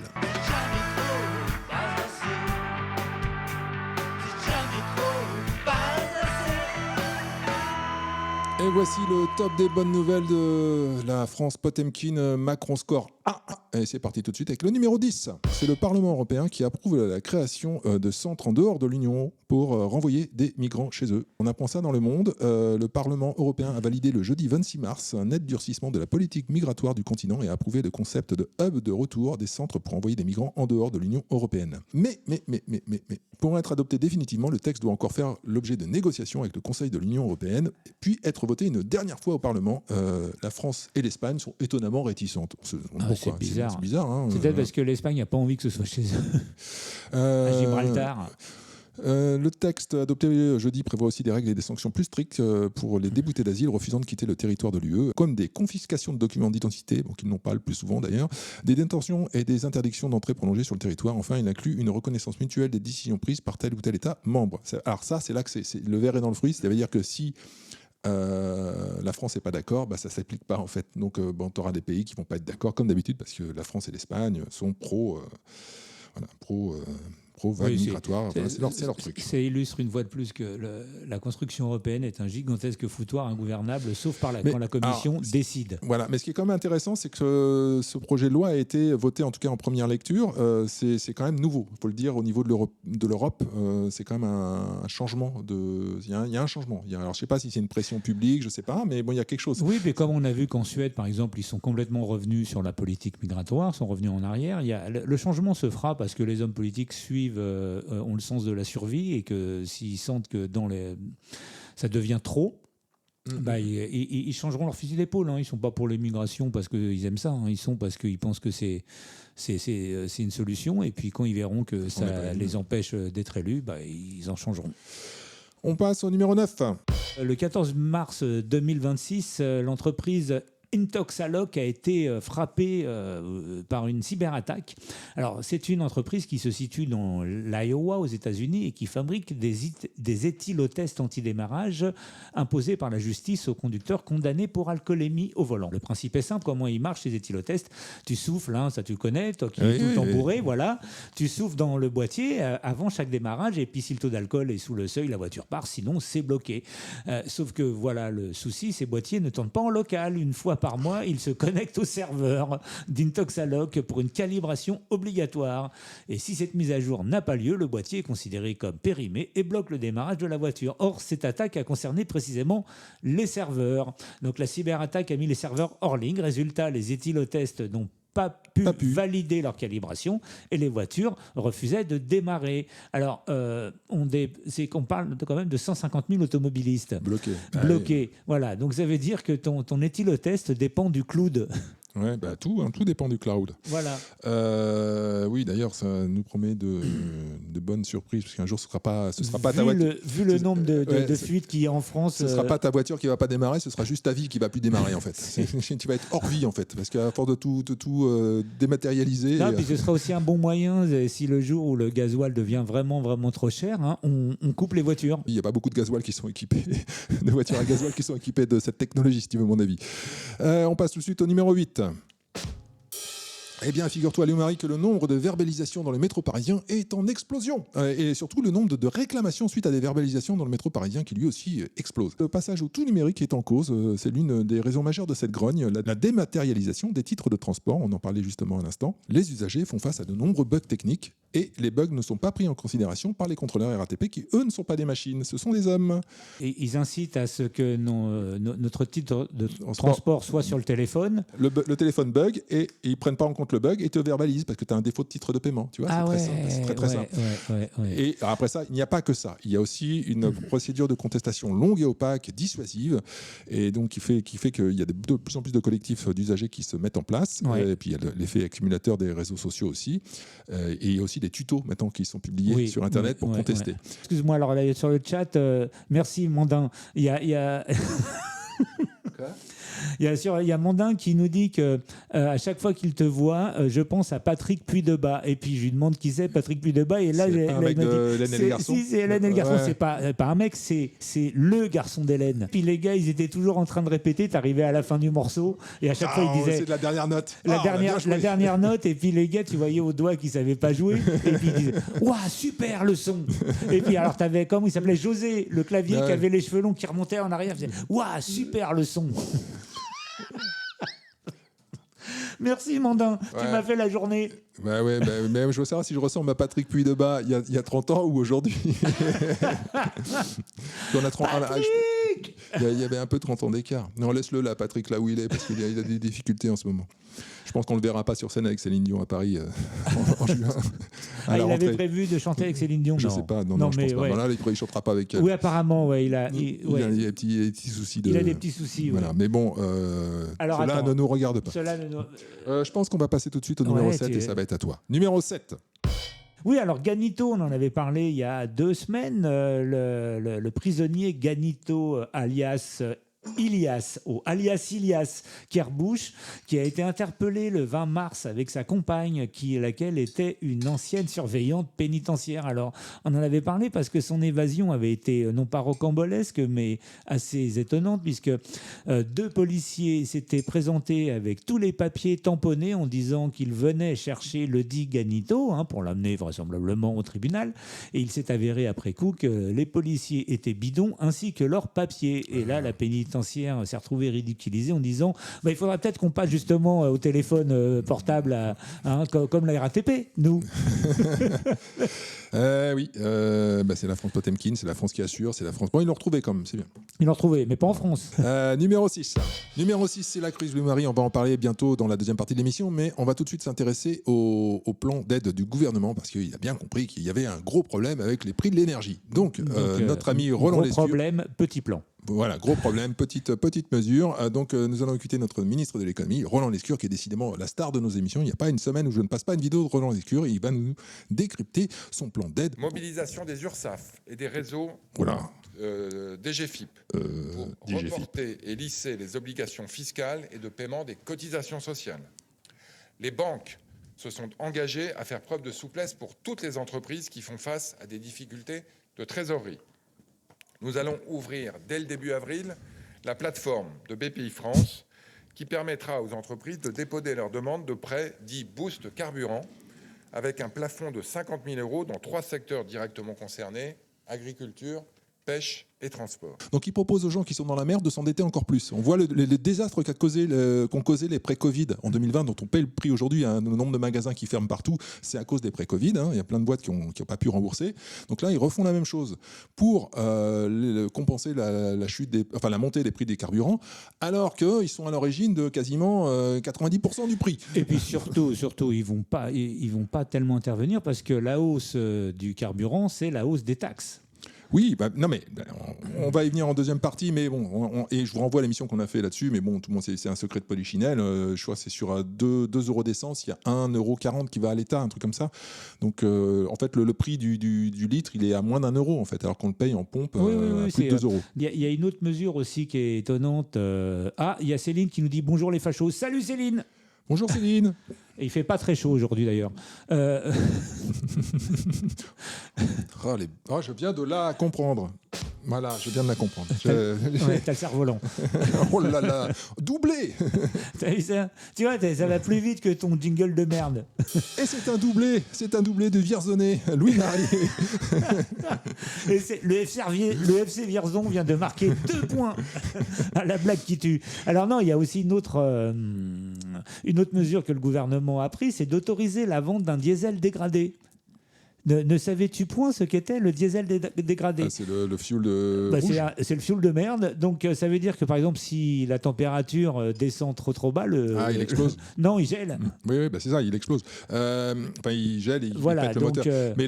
Et voici le top des bonnes nouvelles de la France Potemkin Macron Score 1. Et c'est parti tout de suite avec le numéro 10. C'est le Parlement européen qui approuve la création de centres en dehors de l'Union pour renvoyer des migrants chez eux. On apprend ça dans Le Monde. Le Parlement européen a validé le jeudi 26 mars un net durcissement de la politique migratoire du continent et a approuvé le concept de hub de retour des centres pour envoyer des migrants en dehors de l'Union européenne. Mais, pour être adopté définitivement, le texte doit encore faire l'objet de négociations avec le Conseil de l'Union européenne, puis être voté une dernière fois au Parlement. La France et l'Espagne sont étonnamment réticentes. C'est bizarre. C'est bizarre. Hein, c'est peut-être parce que l'Espagne n'a pas envie que ce soit chez eux. À Gibraltar. Le texte adopté jeudi prévoit aussi des règles et des sanctions plus strictes pour les déboutés d'asile refusant de quitter le territoire de l'UE, comme des confiscations de documents d'identité, qu'ils n'ont pas le plus souvent d'ailleurs, des détentions et des interdictions d'entrée prolongées sur le territoire. Enfin, il inclut une reconnaissance mutuelle des décisions prises par tel ou tel État membre. Alors ça, c'est là que le verre est dans le fruit. Ça veut dire que si la France n'est pas d'accord, ça ne s'applique pas en fait. Donc tu auras des pays qui ne vont pas être d'accord comme d'habitude parce que la France et l'Espagne sont pro vague migratoire. C'est leur truc. Ça illustre une fois de plus que la construction européenne est un gigantesque foutoir ingouvernable, sauf quand la Commission décide. Voilà, mais ce qui est quand même intéressant, c'est que ce projet de loi a été voté en tout cas en première lecture. C'est quand même nouveau, il faut le dire, au niveau de l'Europe. C'est quand même un changement. Il y a un changement. Alors, je ne sais pas si c'est une pression publique, je ne sais pas, mais bon, il y a quelque chose. Oui, mais comme on a vu qu'en Suède, par exemple, ils sont complètement revenus sur la politique migratoire, sont revenus en arrière. Le changement se fera parce que les hommes politiques ont le sens de la survie et que s'ils sentent que ça devient trop, ils changeront leur fusil d'épaule. Ils ne sont pas pour l'immigration parce qu'ils aiment ça, ils sont parce qu'ils pensent que c'est une solution et puis quand ils verront que ça les empêche d'être élus, ils en changeront. On passe au numéro 9. Le 14 mars 2026, l'entreprise Intoxaloc a été frappée par une cyberattaque. Alors, c'est une entreprise qui se situe dans l'Iowa aux États-Unis et qui fabrique des éthylotests anti-démarrage imposés par la justice aux conducteurs condamnés pour alcoolémie au volant. Le principe est simple, comment ils marchent ces éthylotests? Tu souffles, ça tu le connais, toi qui es tout le temps bourré, voilà. Tu souffles dans le boîtier avant chaque démarrage et puis si le taux d'alcool est sous le seuil, la voiture part, sinon c'est bloqué. Sauf que voilà le souci, ces boîtiers ne tournent pas en local. Une fois par mois, il se connecte au serveur d'Intoxaloc pour une calibration obligatoire. Et si cette mise à jour n'a pas lieu, le boîtier est considéré comme périmé et bloque le démarrage de la voiture. Or, cette attaque a concerné précisément les serveurs. Donc la cyberattaque a mis les serveurs hors ligne. Résultat, les éthylotests n'ont pas pu valider leur calibration et les voitures refusaient de démarrer. Alors, on parle quand même de 150 000 automobilistes bloqués. Voilà, donc ça veut dire que ton éthylotest dépend du cloud. Ouais, tout dépend du cloud. Voilà. Oui, d'ailleurs, ça nous promet de bonnes surprises, parce qu'un jour, ce sera pas ta voiture. Vu le nombre de fuites qu'il y a en France... Ce ne sera pas ta voiture qui ne va pas démarrer, ce sera juste ta vie qui ne va plus démarrer, en fait. Tu vas être hors vie, en fait, parce qu'à force de tout dématérialiser... Puis ce sera aussi un bon moyen, si le jour où le gasoil devient vraiment, vraiment trop cher, on coupe les voitures. Il n'y a pas beaucoup de gasoil qui sont équipés, de voitures à gasoil qui sont équipées de cette technologie, si tu veux mon avis. On passe tout de suite au numéro 8. Eh bien, figure-toi, Léo-Marie, que le nombre de verbalisations dans le métro parisien est en explosion. Et surtout, le nombre de réclamations suite à des verbalisations dans le métro parisien qui lui aussi explose. Le passage au tout numérique est en cause. C'est l'une des raisons majeures de cette grogne, la dématérialisation des titres de transport. On en parlait justement à l'instant. Les usagers font face à de nombreux bugs techniques et les bugs ne sont pas pris en considération par les contrôleurs RATP qui, eux, ne sont pas des machines, ce sont des hommes. Et ils incitent à ce que notre titre de transport soit sur le téléphone. Le téléphone bug et ils ne prennent pas en compte te le bug et te verbalise parce que tu as un défaut de titre de paiement. Tu vois, c'est très simple. Et après ça, il n'y a pas que ça. Il y a aussi une procédure de contestation longue et opaque, dissuasive, et donc qui fait qu'il y a de plus en plus de collectifs d'usagers qui se mettent en place. Et puis il y a l'effet accumulateur des réseaux sociaux aussi. Et il y a aussi des tutos maintenant qui sont publiés sur Internet pour contester. Excuse-moi, alors là, sur le chat, merci Mandin. Il y a... Quoi ? Il y a Mandin qui nous dit que à chaque fois qu'il te voit, je pense à Patrick Puydebas. Et puis je lui demande qui c'est, Patrick Puydebas. Et là, c'est pas un mec d'Hélène et les garçons. Si, c'est Hélène et les garçons. C'est pas un mec, c'est le garçon d'Hélène. Puis les gars, ils étaient toujours en train de répéter. T'arrivais à la fin du morceau et à chaque fois ils disaient. C'est de la dernière note. La dernière note. Et puis les gars, tu voyais au doigt qu'ils savaient pas jouer. Et puis ils disaient waouh, super le son. Et puis alors t'avais comment il s'appelait, José, le clavier qui avait les cheveux longs qui remontaient en arrière. Waouh, super le son. Merci Mandin, tu m'as fait la journée. Mais je veux savoir si je ressemble à Patrick Puydebas il y a 30 ans ou aujourd'hui. Il y avait un peu 30 ans d'écart. Non, laisse-le là, Patrick, là où il est, parce qu'il a des difficultés en ce moment. Je pense qu'on ne le verra pas sur scène avec Céline Dion à Paris en juin. Il avait prévu de chanter avec Céline Dion. Je ne sais pas, non, je pense pas. Là, il ne chantera pas avec elle. Oui, apparemment, il a des petits soucis. Il a des petits soucis. Voilà. Mais bon, cela ne nous regarde pas. Je pense qu'on va passer tout de suite au numéro 7 et ça va être à toi. Numéro 7. Oui, alors Ganito, on en avait parlé il y a 2 semaines. Le prisonnier Ganito, alias Ilias Kerbush, qui a été interpellé le 20 mars avec sa compagne, laquelle était une ancienne surveillante pénitentiaire. Alors, on en avait parlé parce que son évasion avait été non pas rocambolesque, mais assez étonnante, puisque 2 policiers s'étaient présentés avec tous les papiers tamponnés en disant qu'ils venaient chercher le dit Ganito pour l'amener vraisemblablement au tribunal. Et il s'est avéré après coup que les policiers étaient bidons, ainsi que leurs papiers. Et là, la pénitentiaire s'est retrouvée ridiculisée en disant il faudrait peut-être qu'on passe justement au téléphone portable comme la RATP, nous. Oui, c'est la France Potemkin, c'est la France qui assure, c'est la France. Bon, ils l'ont retrouvé quand même, c'est bien. Ils l'ont retrouvé, mais pas en France. Numéro 6. Numéro 6, c'est la crise Blue Marie. On va en parler bientôt dans la deuxième partie de l'émission, mais on va tout de suite s'intéresser au plan d'aide du gouvernement parce qu'il a bien compris qu'il y avait un gros problème avec les prix de l'énergie. Donc notre ami Roland Lescure. Gros problème, petit plan. Voilà, gros problème, petite mesure. Donc nous allons écouter notre ministre de l'économie, Roland Lescure, qui est décidément la star de nos émissions. Il n'y a pas une semaine où je ne passe pas une vidéo de Roland Lescure. Il va nous décrypter son plan d'aide. Mobilisation des URSSAF et des réseaux DGFIP pour reporter et lisser les obligations fiscales et de paiement des cotisations sociales. Les banques se sont engagées à faire preuve de souplesse pour toutes les entreprises qui font face à des difficultés de trésorerie. Nous allons ouvrir dès le début avril la plateforme de BPI France qui permettra aux entreprises de déposer leurs demandes de prêts dits Boost Carburant avec un plafond de 50 000 € dans 3 secteurs directement concernés, agriculture, pêche et transport. Donc il propose aux gens qui sont dans la merde de s'endetter encore plus. On voit les désastres qu'ont causé les prêts Covid en 2020, dont on paie le prix aujourd'hui, le nombre de magasins qui ferment partout, c'est à cause des prêts Covid. Il y a plein de boîtes qui n'ont pas pu rembourser. Donc là, ils refont la même chose pour compenser la montée des prix des carburants, alors qu'ils sont à l'origine de quasiment 90% du prix. Et puis surtout, ils vont pas tellement intervenir parce que la hausse du carburant, c'est la hausse des taxes. Oui, on va y venir en deuxième partie, mais bon, et je vous renvoie à l'émission qu'on a fait là-dessus, mais bon, tout le monde, c'est un secret de polichinelle. Je crois que c'est sur 2 € d'essence, il y a 1,40 € qui va à l'État, un truc comme ça. Donc, en fait, le prix du litre, il est à moins d'1 €, en fait, alors qu'on le paye en pompe à plus de 2 €. Il y a une autre mesure aussi qui est étonnante. Il y a Céline qui nous dit « Bonjour les fachos ». Salut Céline. Bonjour Céline. Et il fait pas très chaud aujourd'hui d'ailleurs. Je viens de la comprendre. Voilà, je viens de la comprendre. T'as le cerf-volant. Oh là là, doublé. T'as vu ça ? Tu vois, ça va plus vite que ton jingle de merde. Et c'est un doublé de Vierzonnet, Louis-Marie. Et le FC Vierzon vient de marquer 2 points à la blague qui tue. Alors non, il y a aussi une autre mesure que le gouvernement a prise, c'est d'autoriser la vente d'un diesel dégradé. Ne savais-tu point ce qu'était le diesel dégradé? C'est le fioul de rouge. C'est le fioul de merde. Donc ça veut dire que par exemple, si la température descend trop bas, il explose. Non, il gèle. Oui, c'est ça, il explose. Il gèle, il voilà, pète le moteur. Mais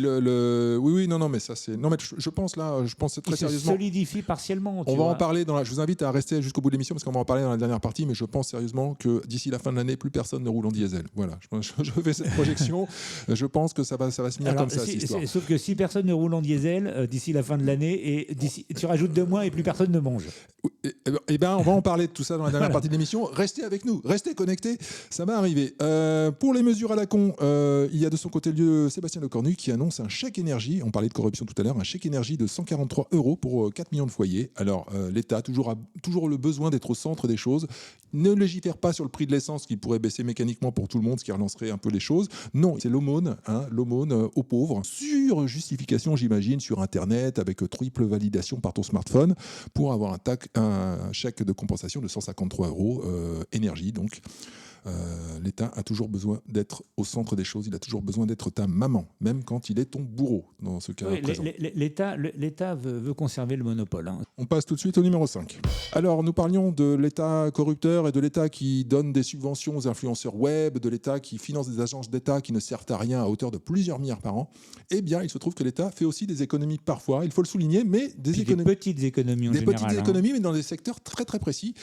non, mais ça c'est. Non, mais je pense très sérieusement. Il se solidifie partiellement. On va en parler je vous invite à rester jusqu'au bout de l'émission parce qu'on va en parler dans la dernière partie. Mais je pense sérieusement que d'ici la fin de l'année, plus personne ne roule en diesel. Voilà, je fais cette projection. Je pense que ça va se finir comme ça. Sauf que si personne ne roule en diesel d'ici la fin de l'année, et tu rajoutes 2 mois et plus personne ne mange. Eh bien, on va en parler de tout ça dans la dernière partie de l'émission. Restez avec nous, restez connectés, ça va arriver. Pour les mesures à la con, il y a de son côté Sébastien Lecornu qui annonce un chèque énergie. On parlait de corruption tout à l'heure, un chèque énergie de 143 € pour 4 millions de foyers. Alors, l'État a toujours le besoin d'être au centre des choses. Ne légifère pas sur le prix de l'essence qui pourrait baisser mécaniquement pour tout le monde, ce qui relancerait un peu les choses. Non, c'est l'aumône aux pauvres. Sur justification, j'imagine, sur Internet, avec triple validation par ton smartphone, pour avoir un chèque de compensation de 153 € énergie. Donc, l'État a toujours besoin d'être au centre des choses. Il a toujours besoin d'être ta maman, même quand il est ton bourreau, dans ce cas présent. L'État veut conserver le monopole. Hein. On passe tout de suite au numéro 5. Alors, nous parlions de l'État corrupteur et de l'État qui donne des subventions aux influenceurs web, de l'État qui finance des agences d'État qui ne servent à rien à hauteur de plusieurs milliards par an. Eh bien, il se trouve que l'État fait aussi des économies parfois, il faut le souligner, mais des petites économies en général. Des petites économies, mais dans des secteurs très très précis.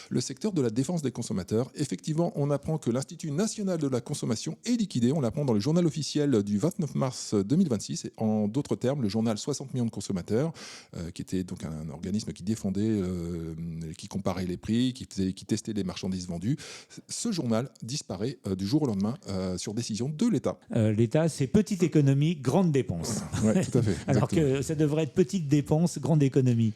Le secteur de la défense des consommateurs. Effectivement, on apprend que l'Institut national de la consommation est liquidé. On l'apprend dans le journal officiel du 29 mars 2026. Et en d'autres termes, le journal 60 millions de consommateurs, qui était donc un organisme qui défendait, qui comparait les prix, qui testait les marchandises vendues. Ce journal disparaît du jour au lendemain sur décision de l'État. L'État, c'est petite économie, grande dépense. Oui, tout à fait. Alors que ça devrait être petite dépense, grande économie.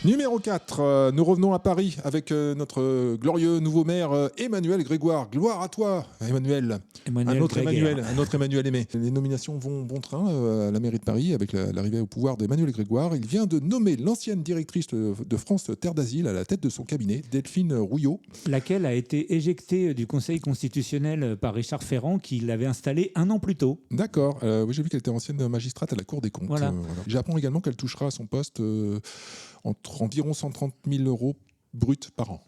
Numéro 4, nous revenons à Paris avec notre glorieux nouveau maire Emmanuel Grégoire. Gloire à toi, Emmanuel. Un autre Emmanuel aimé. Les nominations vont bon train à la mairie de Paris avec l'arrivée au pouvoir d'Emmanuel Grégoire. Il vient de nommer l'ancienne directrice de France Terre d'Asile à la tête de son cabinet, Delphine Rouillot. Laquelle a été éjectée du Conseil constitutionnel par Richard Ferrand qui l'avait installée 1 an plus tôt. D'accord. Oui, j'ai vu qu'elle était ancienne magistrate à la Cour des comptes. Voilà. J'apprends également qu'elle touchera à son poste environ 130 000 € brut par an.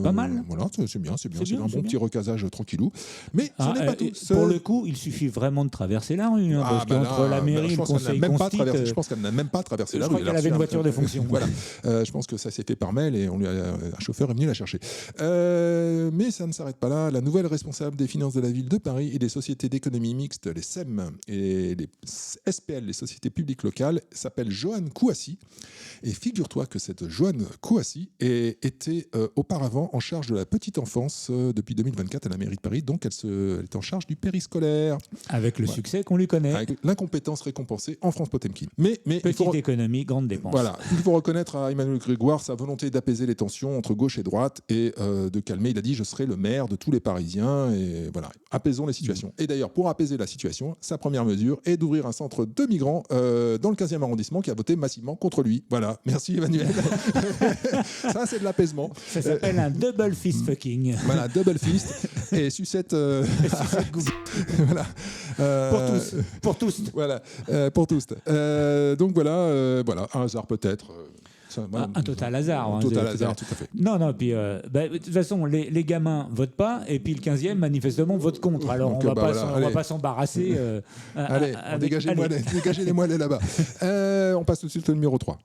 Pas mal. Voilà, c'est bien. C'est un bon petit recasage tranquillou. Mais ce n'est pas tout. Pour le coup, il suffit vraiment de traverser la rue. Parce qu'entre la mairie et le conseil constitutionnel... Je pense qu'elle n'a même pas traversé la rue. Je crois qu'elle avait une voiture de fonction. Voilà. Je pense que ça s'est fait par mail et un chauffeur est venu la chercher. Mais ça ne s'arrête pas là. La nouvelle responsable des finances de la ville de Paris et des sociétés d'économie mixte, les SEM et les SPL, les sociétés publiques locales, s'appelle Joanne Kouassi. Et figure-toi que cette Joanne Kouassi était auparavant en charge de la petite enfance depuis 2024 à la mairie de Paris. Donc, elle est en charge du périscolaire. Avec le succès qu'on lui connaît. Avec l'incompétence récompensée en France Potemkin. Mais petite économie, grande dépense. Voilà. Il faut reconnaître à Emmanuel Grégoire sa volonté d'apaiser les tensions entre gauche et droite et de calmer. Il a dit « Je serai le maire de tous les Parisiens ». Et voilà, apaisons les situations. Et d'ailleurs, pour apaiser la situation, sa première mesure est d'ouvrir un centre de migrants dans le 15e arrondissement qui a voté massivement contre lui. Voilà. Merci Emmanuel. Ça, c'est de l'apaisement. Ça s'appelle un double fist fucking. Voilà, double fist et sucette. Voilà. Pour tous. Voilà, pour tous. Donc voilà, un hasard peut-être. Un total hasard. Un total hasard, tout à fait. Non, puis de toute façon, les gamins votent pas, et puis le 15e, manifestement, vote contre. Alors, donc, on va pas s'embarrasser. Allez, dégagez les moellets là-bas. On passe tout de suite au numéro 3.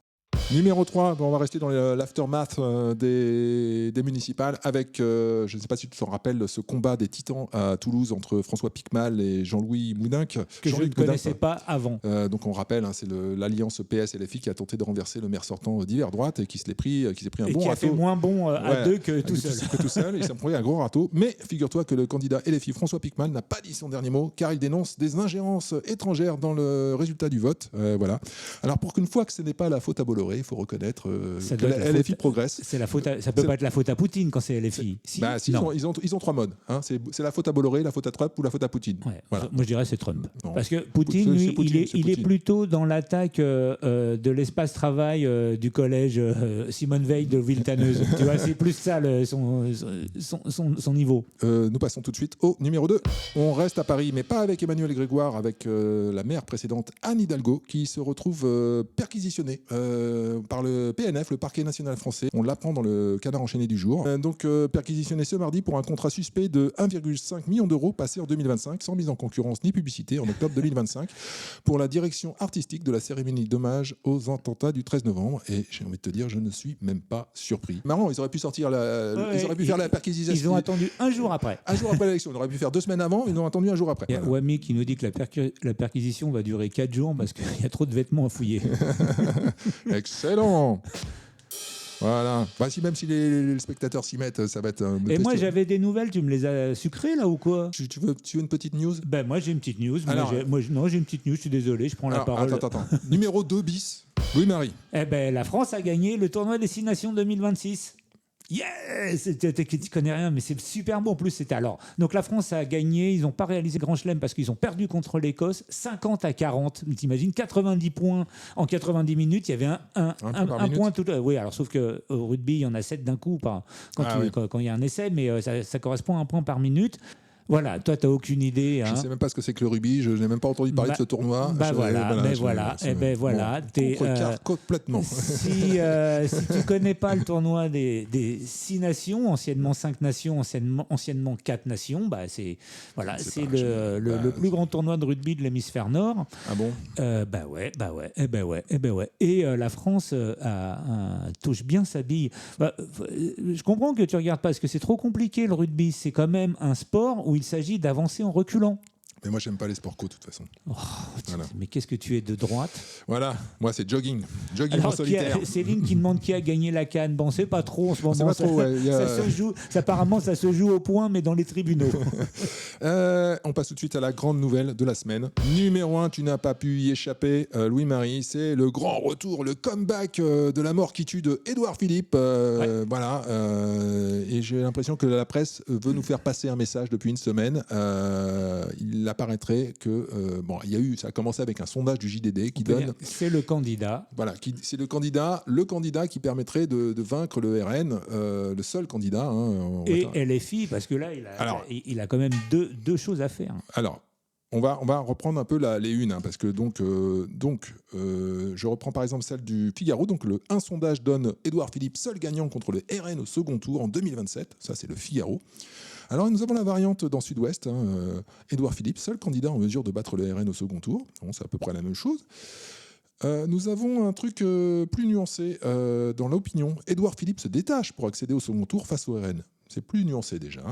Numéro 3, on va rester dans l'aftermath des municipales avec, je ne sais pas si tu t'en rappelles, ce combat des titans à Toulouse entre François Picmal et Jean-Louis Moudinque. Que je ne connaissais pas avant. Donc on rappelle, c'est l'alliance PS-LFI qui a tenté de renverser le maire sortant d'hiver droite et qui s'est pris un bon râteau. Et qui a fait moins bon à deux que tout seul. Il s'est pris un gros râteau. Mais figure-toi que le candidat LFI François Picmal n'a pas dit son dernier mot car il dénonce des ingérences étrangères dans le résultat du vote. Voilà. Alors pour qu'une fois que ce n'est pas la faute à Bolloré, vrai, il faut reconnaître que la LFI progresse. Ça peut pas être la faute à Poutine quand c'est LFI. Ils ont 3 modes. Hein. C'est la faute à Bolloré, la faute à Trump ou la faute à Poutine. Ouais. Voilà. Moi, je dirais c'est Trump. Non. Parce que Poutine, lui, il est plutôt dans l'attaque de l'espace travail du collège Simone Veil de Villetaneuse. Tu vois, c'est plus ça son niveau. Nous passons tout de suite au numéro 2. On reste à Paris, mais pas avec Emmanuel Grégoire, avec la maire précédente Anne Hidalgo, qui se retrouve perquisitionnée par le PNF, le parquet national français. On l'apprend dans le Canard enchaîné du jour. Donc perquisitionnée ce mardi pour un contrat suspect de 1,5 million d'euros passé en 2025, sans mise en concurrence ni publicité, en octobre 2025, pour la direction artistique de la cérémonie d'hommage aux attentats du 13 novembre. Et j'ai envie de te dire, je ne suis même pas surpris. Marrant, ils auraient pu sortir ils auraient pu faire la perquisition. Ils ont attendu un jour après. Un jour après l'élection. On aurait pu faire 2 semaines avant, ils ont attendu un jour après. Il y a Wami qui nous dit que la perquisition va durer 4 jours parce qu'il y a trop de vêtements à fouiller. Excellent. Voilà. Même si les spectateurs s'y mettent, ça va être un... Et moi, j'avais des nouvelles, tu me les as sucrées là ou quoi? Tu veux une petite news? Moi, j'ai une petite news. J'ai une petite news, je suis désolé, je prends la parole. Attends. Numéro 2 bis, Louis-Marie. La France a gagné le tournoi Destination 2026. Yes, tu connais rien, mais c'est super beau. En plus, donc la France a gagné. Ils n'ont pas réalisé Grand Chelem parce qu'ils ont perdu contre l'Écosse, 50-40. T'imagines, 90 points en 90 minutes. Il y avait un point tout. Oui, alors sauf que au rugby, il y en a 7 d'un coup, quand il y a un essai, mais ça correspond à 1 point par minute. Voilà, toi, tu n'as aucune idée. Je ne sais même pas ce que c'est que le rugby. Je n'ai même pas entendu parler de ce tournoi. Contrecarre complètement. Si tu ne connais pas le tournoi des 6 nations, anciennement 5 nations, anciennement 4 nations, c'est le plus grand tournoi de rugby de l'hémisphère nord. Ah bon? Et la France touche bien sa bille. Je comprends que tu ne regardes pas, parce que c'est trop compliqué le rugby. C'est quand même un sport où il s'agit d'avancer en reculant. Mais moi, j'aime pas les sports co, de toute façon. Voilà. Mais qu'est-ce que tu es de droite? Voilà, moi, c'est jogging. Alors, en solitaire. Céline qui demande qui a gagné la CAN. Bon, c'est pas trop en ce moment. C'est pas trop, apparemment, ça se joue au point, mais dans les tribunaux. On passe tout de suite à la grande nouvelle de la semaine. Numéro 1, tu n'as pas pu y échapper, Louis-Marie. C'est le grand retour, le comeback de la mort qui tue de Édouard Philippe. Voilà. Et j'ai l'impression que la presse veut nous faire passer un message depuis une semaine. Il apparaîtrait que ça a commencé avec un sondage du JDD qui donne. C'est le candidat. Voilà, c'est le candidat qui permettrait de vaincre le RN, le seul candidat. Et LFI, parce que là, il a quand même deux choses à faire. Alors. On va reprendre un peu les unes, parce que je reprends par exemple celle du Figaro. Donc un sondage donne Édouard Philippe seul gagnant contre le RN au second tour en 2027. Ça, c'est le Figaro. Alors nous avons la variante dans Sud-Ouest. Édouard Philippe, seul candidat en mesure de battre le RN au second tour. Bon, c'est à peu près la même chose. Nous avons un truc plus nuancé dans l'opinion. Édouard Philippe se détache pour accéder au second tour face au RN. C'est plus nuancé déjà.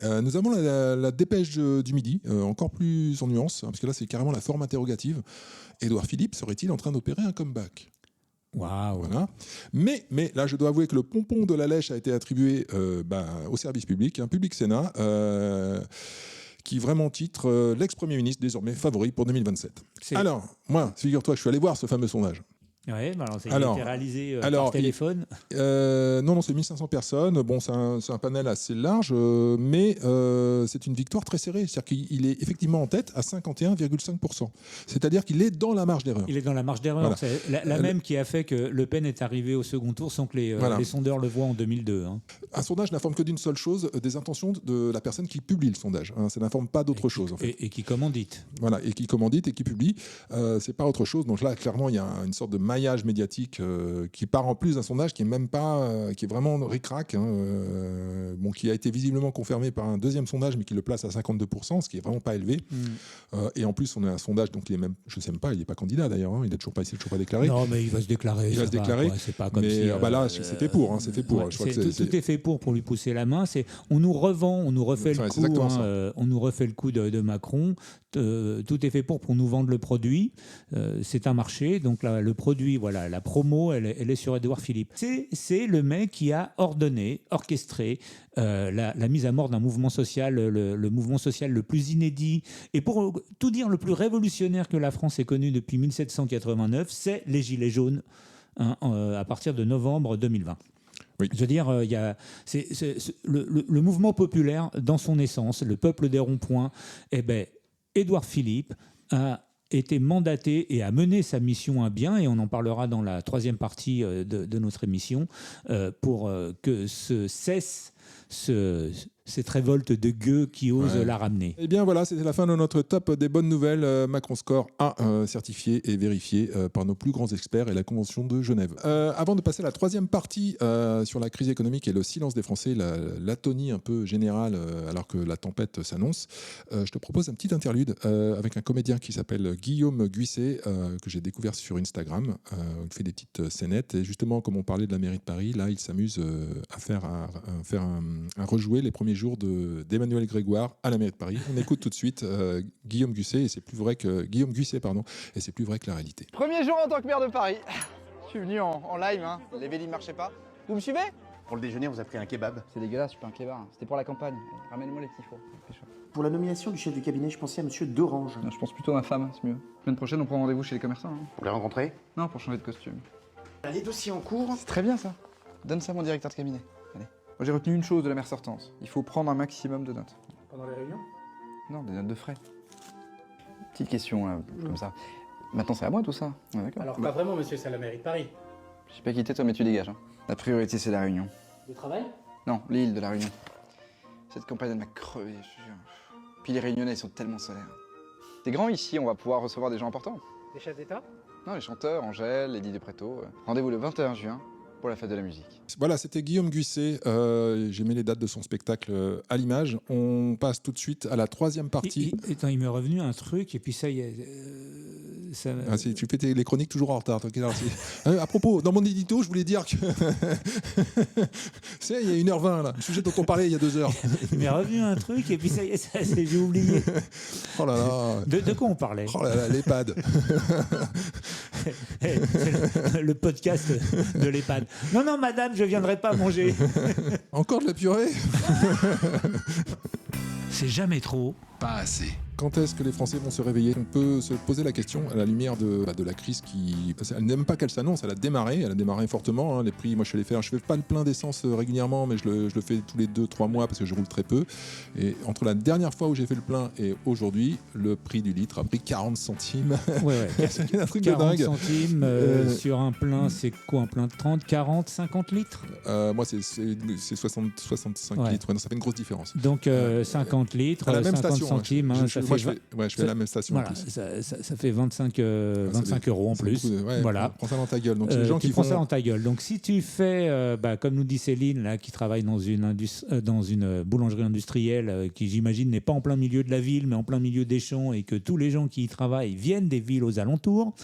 Nous avons la dépêche du Midi, encore plus en nuance, parce que là c'est carrément la forme interrogative. Édouard Philippe serait-il en train d'opérer un comeback? Waouh. Voilà. Mais là je dois avouer que le pompon de la lèche a été attribué au service public, Public Sénat, qui vraiment titre l'ex-premier ministre désormais favori pour 2027. Alors, moi, figure-toi, je suis allé voir ce fameux sondage. Oui, ça a été réalisé par téléphone. Non, c'est 1500 personnes. Bon, c'est un panel assez large, mais c'est une victoire très serrée. C'est-à-dire qu'il est effectivement en tête à 51,5%. C'est-à-dire qu'il est dans la marge d'erreur. Il est dans la marge d'erreur. Voilà. C'est la même qui a fait que Le Pen est arrivé au second tour sans que les sondeurs le voient en 2002. Un sondage n'informe que d'une seule chose, des intentions de la personne qui publie le sondage. Ça n'informe pas d'autre chose. En fait. Et qui commandite. Voilà, et qui commandite et qui publie. C'est pas autre chose. Donc là, clairement, il y a une sorte de maillage médiatique qui part en plus d'un sondage qui est même pas, qui est vraiment ric-rac, qui a été visiblement confirmé par un deuxième sondage, mais qui le place à 52%, ce qui est vraiment pas élevé. Et en plus, on a un sondage, donc il est même, je sais même pas, il est pas candidat d'ailleurs, il est toujours pas déclaré. Non, mais il va se déclarer. Il va se déclarer. C'est pas comme mais là, c'est fait pour. C'est fait pour. Ouais, tout est fait pour lui pousser la main. On nous revend, on nous refait le coup. On nous refait le coup de Macron. Tout est fait pour nous vendre le produit. C'est un marché, donc le produit, voilà, la promo, elle est sur Édouard Philippe. C'est le mec qui a orchestré la mise à mort d'un mouvement social, le mouvement social le plus inédit et pour tout dire le plus révolutionnaire que la France ait connu depuis 1789, c'est les Gilets jaunes. à partir de novembre 2020. Oui. Je veux dire, le mouvement populaire, dans son essence, le peuple des ronds-points, Édouard Philippe a été mandaté et a mené sa mission à bien, et on en parlera dans la troisième partie de notre émission, pour que cesse cette révolte de gueux qui osent la ramener. Eh bien voilà, c'était la fin de notre top des bonnes nouvelles. Macron Score A, certifié et vérifié par nos plus grands experts et la Convention de Genève. Avant de passer à la troisième partie sur la crise économique et le silence des Français, l'atonie un peu générale alors que la tempête s'annonce, je te propose un petit interlude avec un comédien qui s'appelle Guillaume Guisset, que j'ai découvert sur Instagram. Il fait des petites scénettes et justement, comme on parlait de la mairie de Paris, là il s'amuse à rejouer les premiers jours d'Emmanuel Grégoire à la mairie de Paris. On écoute tout de suite Guillaume Guisset, et c'est plus vrai que et c'est plus vrai que la réalité. Premier jour en tant que maire de Paris. Je suis venu en live, hein. Les vélis ne marchaient pas. Vous me suivez? Pour le déjeuner, on vous a pris un kebab. C'est dégueulasse, je suis pas un kebab. C'était pour la campagne. Ramène-moi les petits fours. Pour la nomination du chef du cabinet, je pensais à monsieur Dorange. Non, je pense plutôt à ma femme, c'est mieux. La semaine prochaine, on prend rendez-vous chez les commerçants. Hein. Pour les rencontrer? Non, pour changer de costume. Les dossiers en cours. C'est très bien ça. Donne ça à mon directeur de cabinet. Allez. Moi, j'ai retenu une chose de la maire sortante. Il faut prendre un maximum de notes. Pendant les réunions? Non, des notes de frais. Petite question, là, comme ça. Maintenant, c'est à moi tout ça. Ouais, d'accord. Alors, pas vraiment, monsieur, c'est à la mairie de Paris. Je sais pas quitter toi, mais tu dégages. Hein. La priorité, c'est la Réunion. Le travail? Non, l'île de la Réunion. Cette campagne, elle m'a crevé, je te jure. Puis les Réunionnais, ils sont tellement solaires. T'es grand ici, on va pouvoir recevoir des gens importants. Des chefs d'État? Non, les chanteurs, Angèle, Lady Depreto. Rendez-vous le 21 juin pour la fête de la musique. Voilà, c'était Guillaume Guisset. J'ai mis les dates de son spectacle à l'image. On passe tout de suite à la troisième partie. Il m'est revenu un truc, et puis ça y est... tu fais les chroniques toujours en retard. À propos, dans mon édito, je voulais dire que... il y a 1h20, là. Le sujet dont on parlait il y a 2 heures. Il m'est revenu un truc, et puis ça y est, j'ai oublié. Oh là là. De quoi on parlait? Oh là là, l'EHPAD. Le podcast de l'EHPAD. Non, madame, je viendrai pas manger. Encore de la purée? C'est jamais trop. Pas assez. Quand est-ce que les Français vont se réveiller? On peut se poser la question à la lumière de la crise qui... Elle n'aime pas qu'elle s'annonce, elle a démarré fortement. Hein, les prix, moi je fais pas le plein d'essence régulièrement, mais je le fais tous les 2-3 mois parce que je roule très peu. Et entre la dernière fois où j'ai fait le plein et aujourd'hui, le prix du litre a pris 40 centimes. Ouais. C'est un truc 40 de dingue. Centimes sur un plein, c'est quoi un plein de 30, 40, 50 litres? Moi c'est 65 litres, non, ça fait une grosse différence. Donc 50 litres, à la même 50 station, centimes, hein, je fais à la même station. Voilà, ça fait 25 euros en plus. Voilà. Prends ça dans ta gueule. Donc, les gens qui prends ça dans ta gueule. Donc si tu fais, comme nous dit Céline, là, qui travaille dans une boulangerie industrielle, qui j'imagine n'est pas en plein milieu de la ville, mais en plein milieu des champs, et que tous les gens qui y travaillent viennent des villes aux alentours.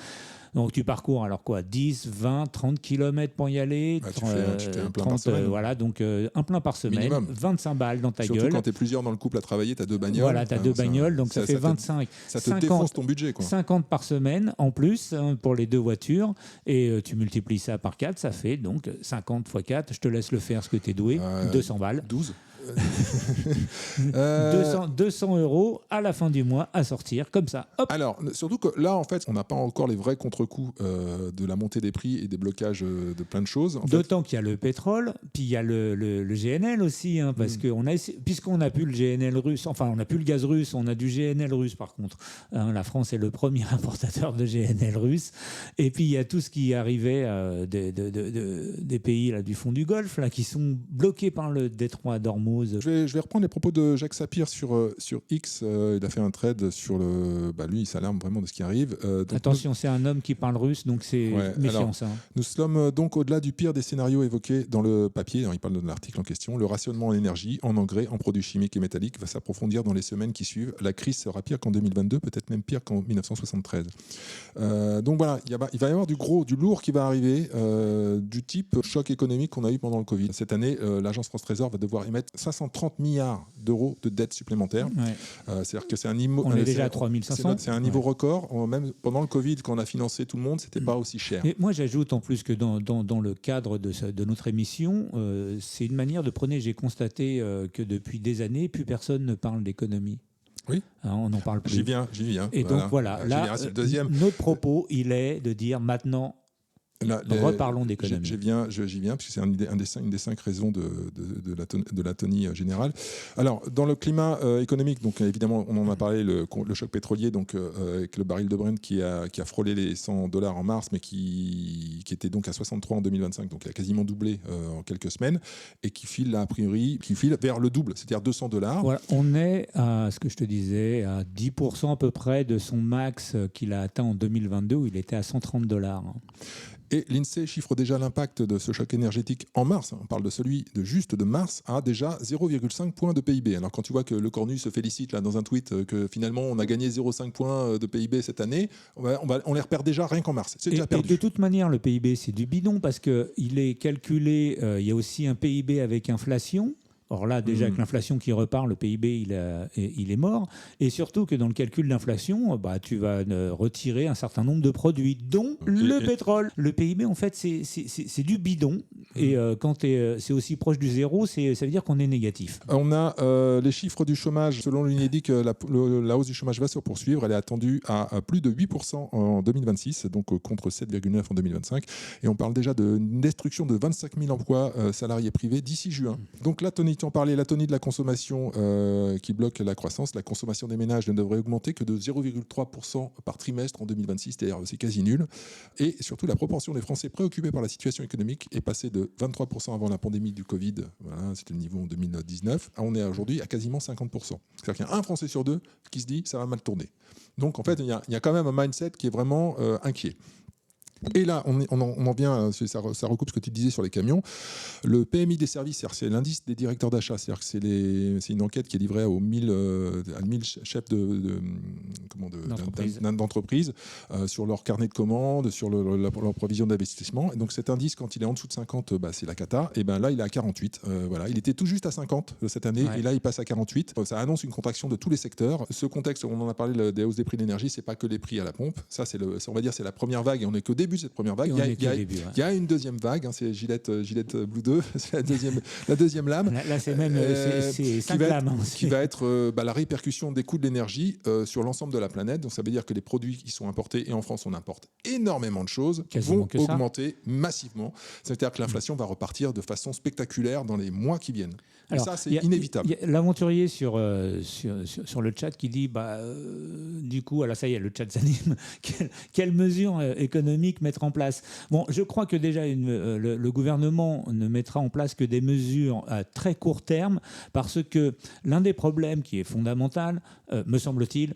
Donc tu parcours alors quoi, 10, 20, 30 km pour y aller, tu fais un plein par semaine. Voilà, donc un plein par semaine, minimum. 25 balles dans ta Surtout gueule. Quand tu es plusieurs dans le couple à travailler, tu as 2 bagnoles. Voilà, tu as 2 bagnoles, donc ça fait 25. Ça te défonce ton budget, quoi. 50 par semaine en plus pour les 2 voitures, et tu multiplies ça par 4, ça fait donc 50 x 4, je te laisse le faire ce que tu es doué, 200 balles. 12 200 euros à la fin du mois à sortir comme ça. Hop. Alors, surtout que là, en fait, on n'a pas encore les vrais contre-coups de la montée des prix et des blocages de plein de choses. D'autant qu'il y a le pétrole, puis il y a le GNL aussi, hein, parce puisqu'on n'a plus le GNL russe, enfin, on n'a plus le gaz russe, on a du GNL russe par contre. Hein, la France est le premier importateur de GNL russe. Et puis il y a tout ce qui arrivait des pays là, du fond du Golfe, là, qui sont bloqués par le détroit d'Ormuz. Je vais reprendre les propos de Jacques Sapir sur X. Il a fait un thread sur le... lui, il s'alarme vraiment de ce qui arrive. Attention, c'est un homme qui parle russe, donc c'est méfiant ça. Nous sommes donc au-delà du pire des scénarios évoqués dans le papier. Alors, il parle de l'article en question. Le rationnement en énergie, en engrais, en produits chimiques et métalliques va s'approfondir dans les semaines qui suivent. La crise sera pire qu'en 2022, peut-être même pire qu'en 1973. Donc voilà, il va y avoir du lourd qui va arriver, du type choc économique qu'on a eu pendant le Covid. Cette année, l'agence France Trésor va devoir émettre 530 milliards d'euros de dettes supplémentaires. C'est-à-dire que c'est un niveau... On est déjà à 3500. C'est un niveau record. Même pendant le Covid, quand on a financé tout le monde, c'était pas aussi cher. Et moi, j'ajoute en plus que dans le cadre de notre émission, c'est une manière de prôner. J'ai constaté que depuis des années, plus personne ne parle d'économie. Oui. Hein, on n'en parle plus. J'y viens. Et donc voilà, là, c'est le deuxième. Notre propos, il est de dire maintenant, Reparlons d'économie. J'y viens, parce que c'est une des 5 raisons de l'atonie générale. Alors, dans le climat économique, donc évidemment, on en a parlé, le choc pétrolier, donc avec le baril de Brent qui a frôlé les $100 en mars, mais qui était donc à 63 en 2025, donc il a quasiment doublé en quelques semaines, et qui file là, a priori, vers le double, c'est-à-dire $200. Voilà, on est à ce que je te disais, à 10% à peu près de son max qu'il a atteint en 2022, où il était à $130. Et l'INSEE chiffre déjà l'impact de ce choc énergétique en mars. On parle de celui de mars à déjà 0,5 points de PIB. Alors quand tu vois que le Cornu se félicite là, dans un tweet que finalement on a gagné 0,5 points de PIB cette année, on les repère déjà rien qu'en mars. C'est déjà perdu. Et de toute manière, le PIB, c'est du bidon parce qu'il est calculé, il y a aussi un PIB avec inflation. Or là, déjà, avec l'inflation qui repart, le PIB, il est mort. Et surtout que dans le calcul d'inflation, tu vas retirer un certain nombre de produits, dont le pétrole. Le PIB, en fait, c'est du bidon. Et quand c'est aussi proche du zéro, ça veut dire qu'on est négatif. On a les chiffres du chômage. Selon l'UNEDIC, la hausse du chômage va se poursuivre. Elle est attendue à plus de 8% en 2026, donc contre 7,9% en 2025. Et on parle déjà d'une destruction de 25 000 emplois salariés privés d'ici juin. Donc l'atonie, tu en parlais, l'atonie de la consommation qui bloque la croissance. La consommation des ménages ne devrait augmenter que de 0,3% par trimestre en 2026, c'est-à-dire c'est quasi nul. Et surtout, la proportion des Français préoccupés par la situation économique est passée de 23% avant la pandémie du Covid, voilà, c'était le niveau en 2019, on est aujourd'hui à quasiment 50%. C'est-à-dire qu'il y a un Français sur deux qui se dit ça va mal tourner. Donc en fait, il y a quand même un mindset qui est vraiment inquiet. Et là, on en vient, ça recoupe ce que tu disais sur les camions. Le PMI des services, c'est l'indice des directeurs d'achat, c'est-à-dire que c'est une enquête qui est livrée aux 1000 chefs d'entreprise sur leur carnet de commandes, sur leur provision d'investissement. Et donc cet indice, quand il est en dessous de 50, c'est la cata. Et ben là, il est à 48. Voilà, il était tout juste à 50 cette année, et là, il passe à 48. Ça annonce une contraction de tous les secteurs. Ce contexte, on en a parlé, des hausses des prix de l'énergie, c'est pas que les prix à la pompe. Ça, on va dire, c'est la première vague, et on est qu'au début de cette première vague. Il y a une deuxième vague, c'est Gillette Blue 2, c'est la deuxième lame. Là, c'est même c'est 5 lames. Qui va être la répercussion des coûts de l'énergie sur l'ensemble de la planète. Donc ça veut dire que les produits qui sont importés, et en France on importe énormément de choses, vont augmenter massivement. C'est-à-dire que l'inflation va repartir de façon spectaculaire dans les mois qui viennent. Et ça, c'est inévitable. Il y a l'aventurier sur le chat qui dit du coup, alors ça y est, le chat s'anime. Quelles mesures économiques mettre en place? Bon, je crois que déjà le gouvernement ne mettra en place que des mesures à très court terme, parce que l'un des problèmes qui est fondamental, me semble-t-il,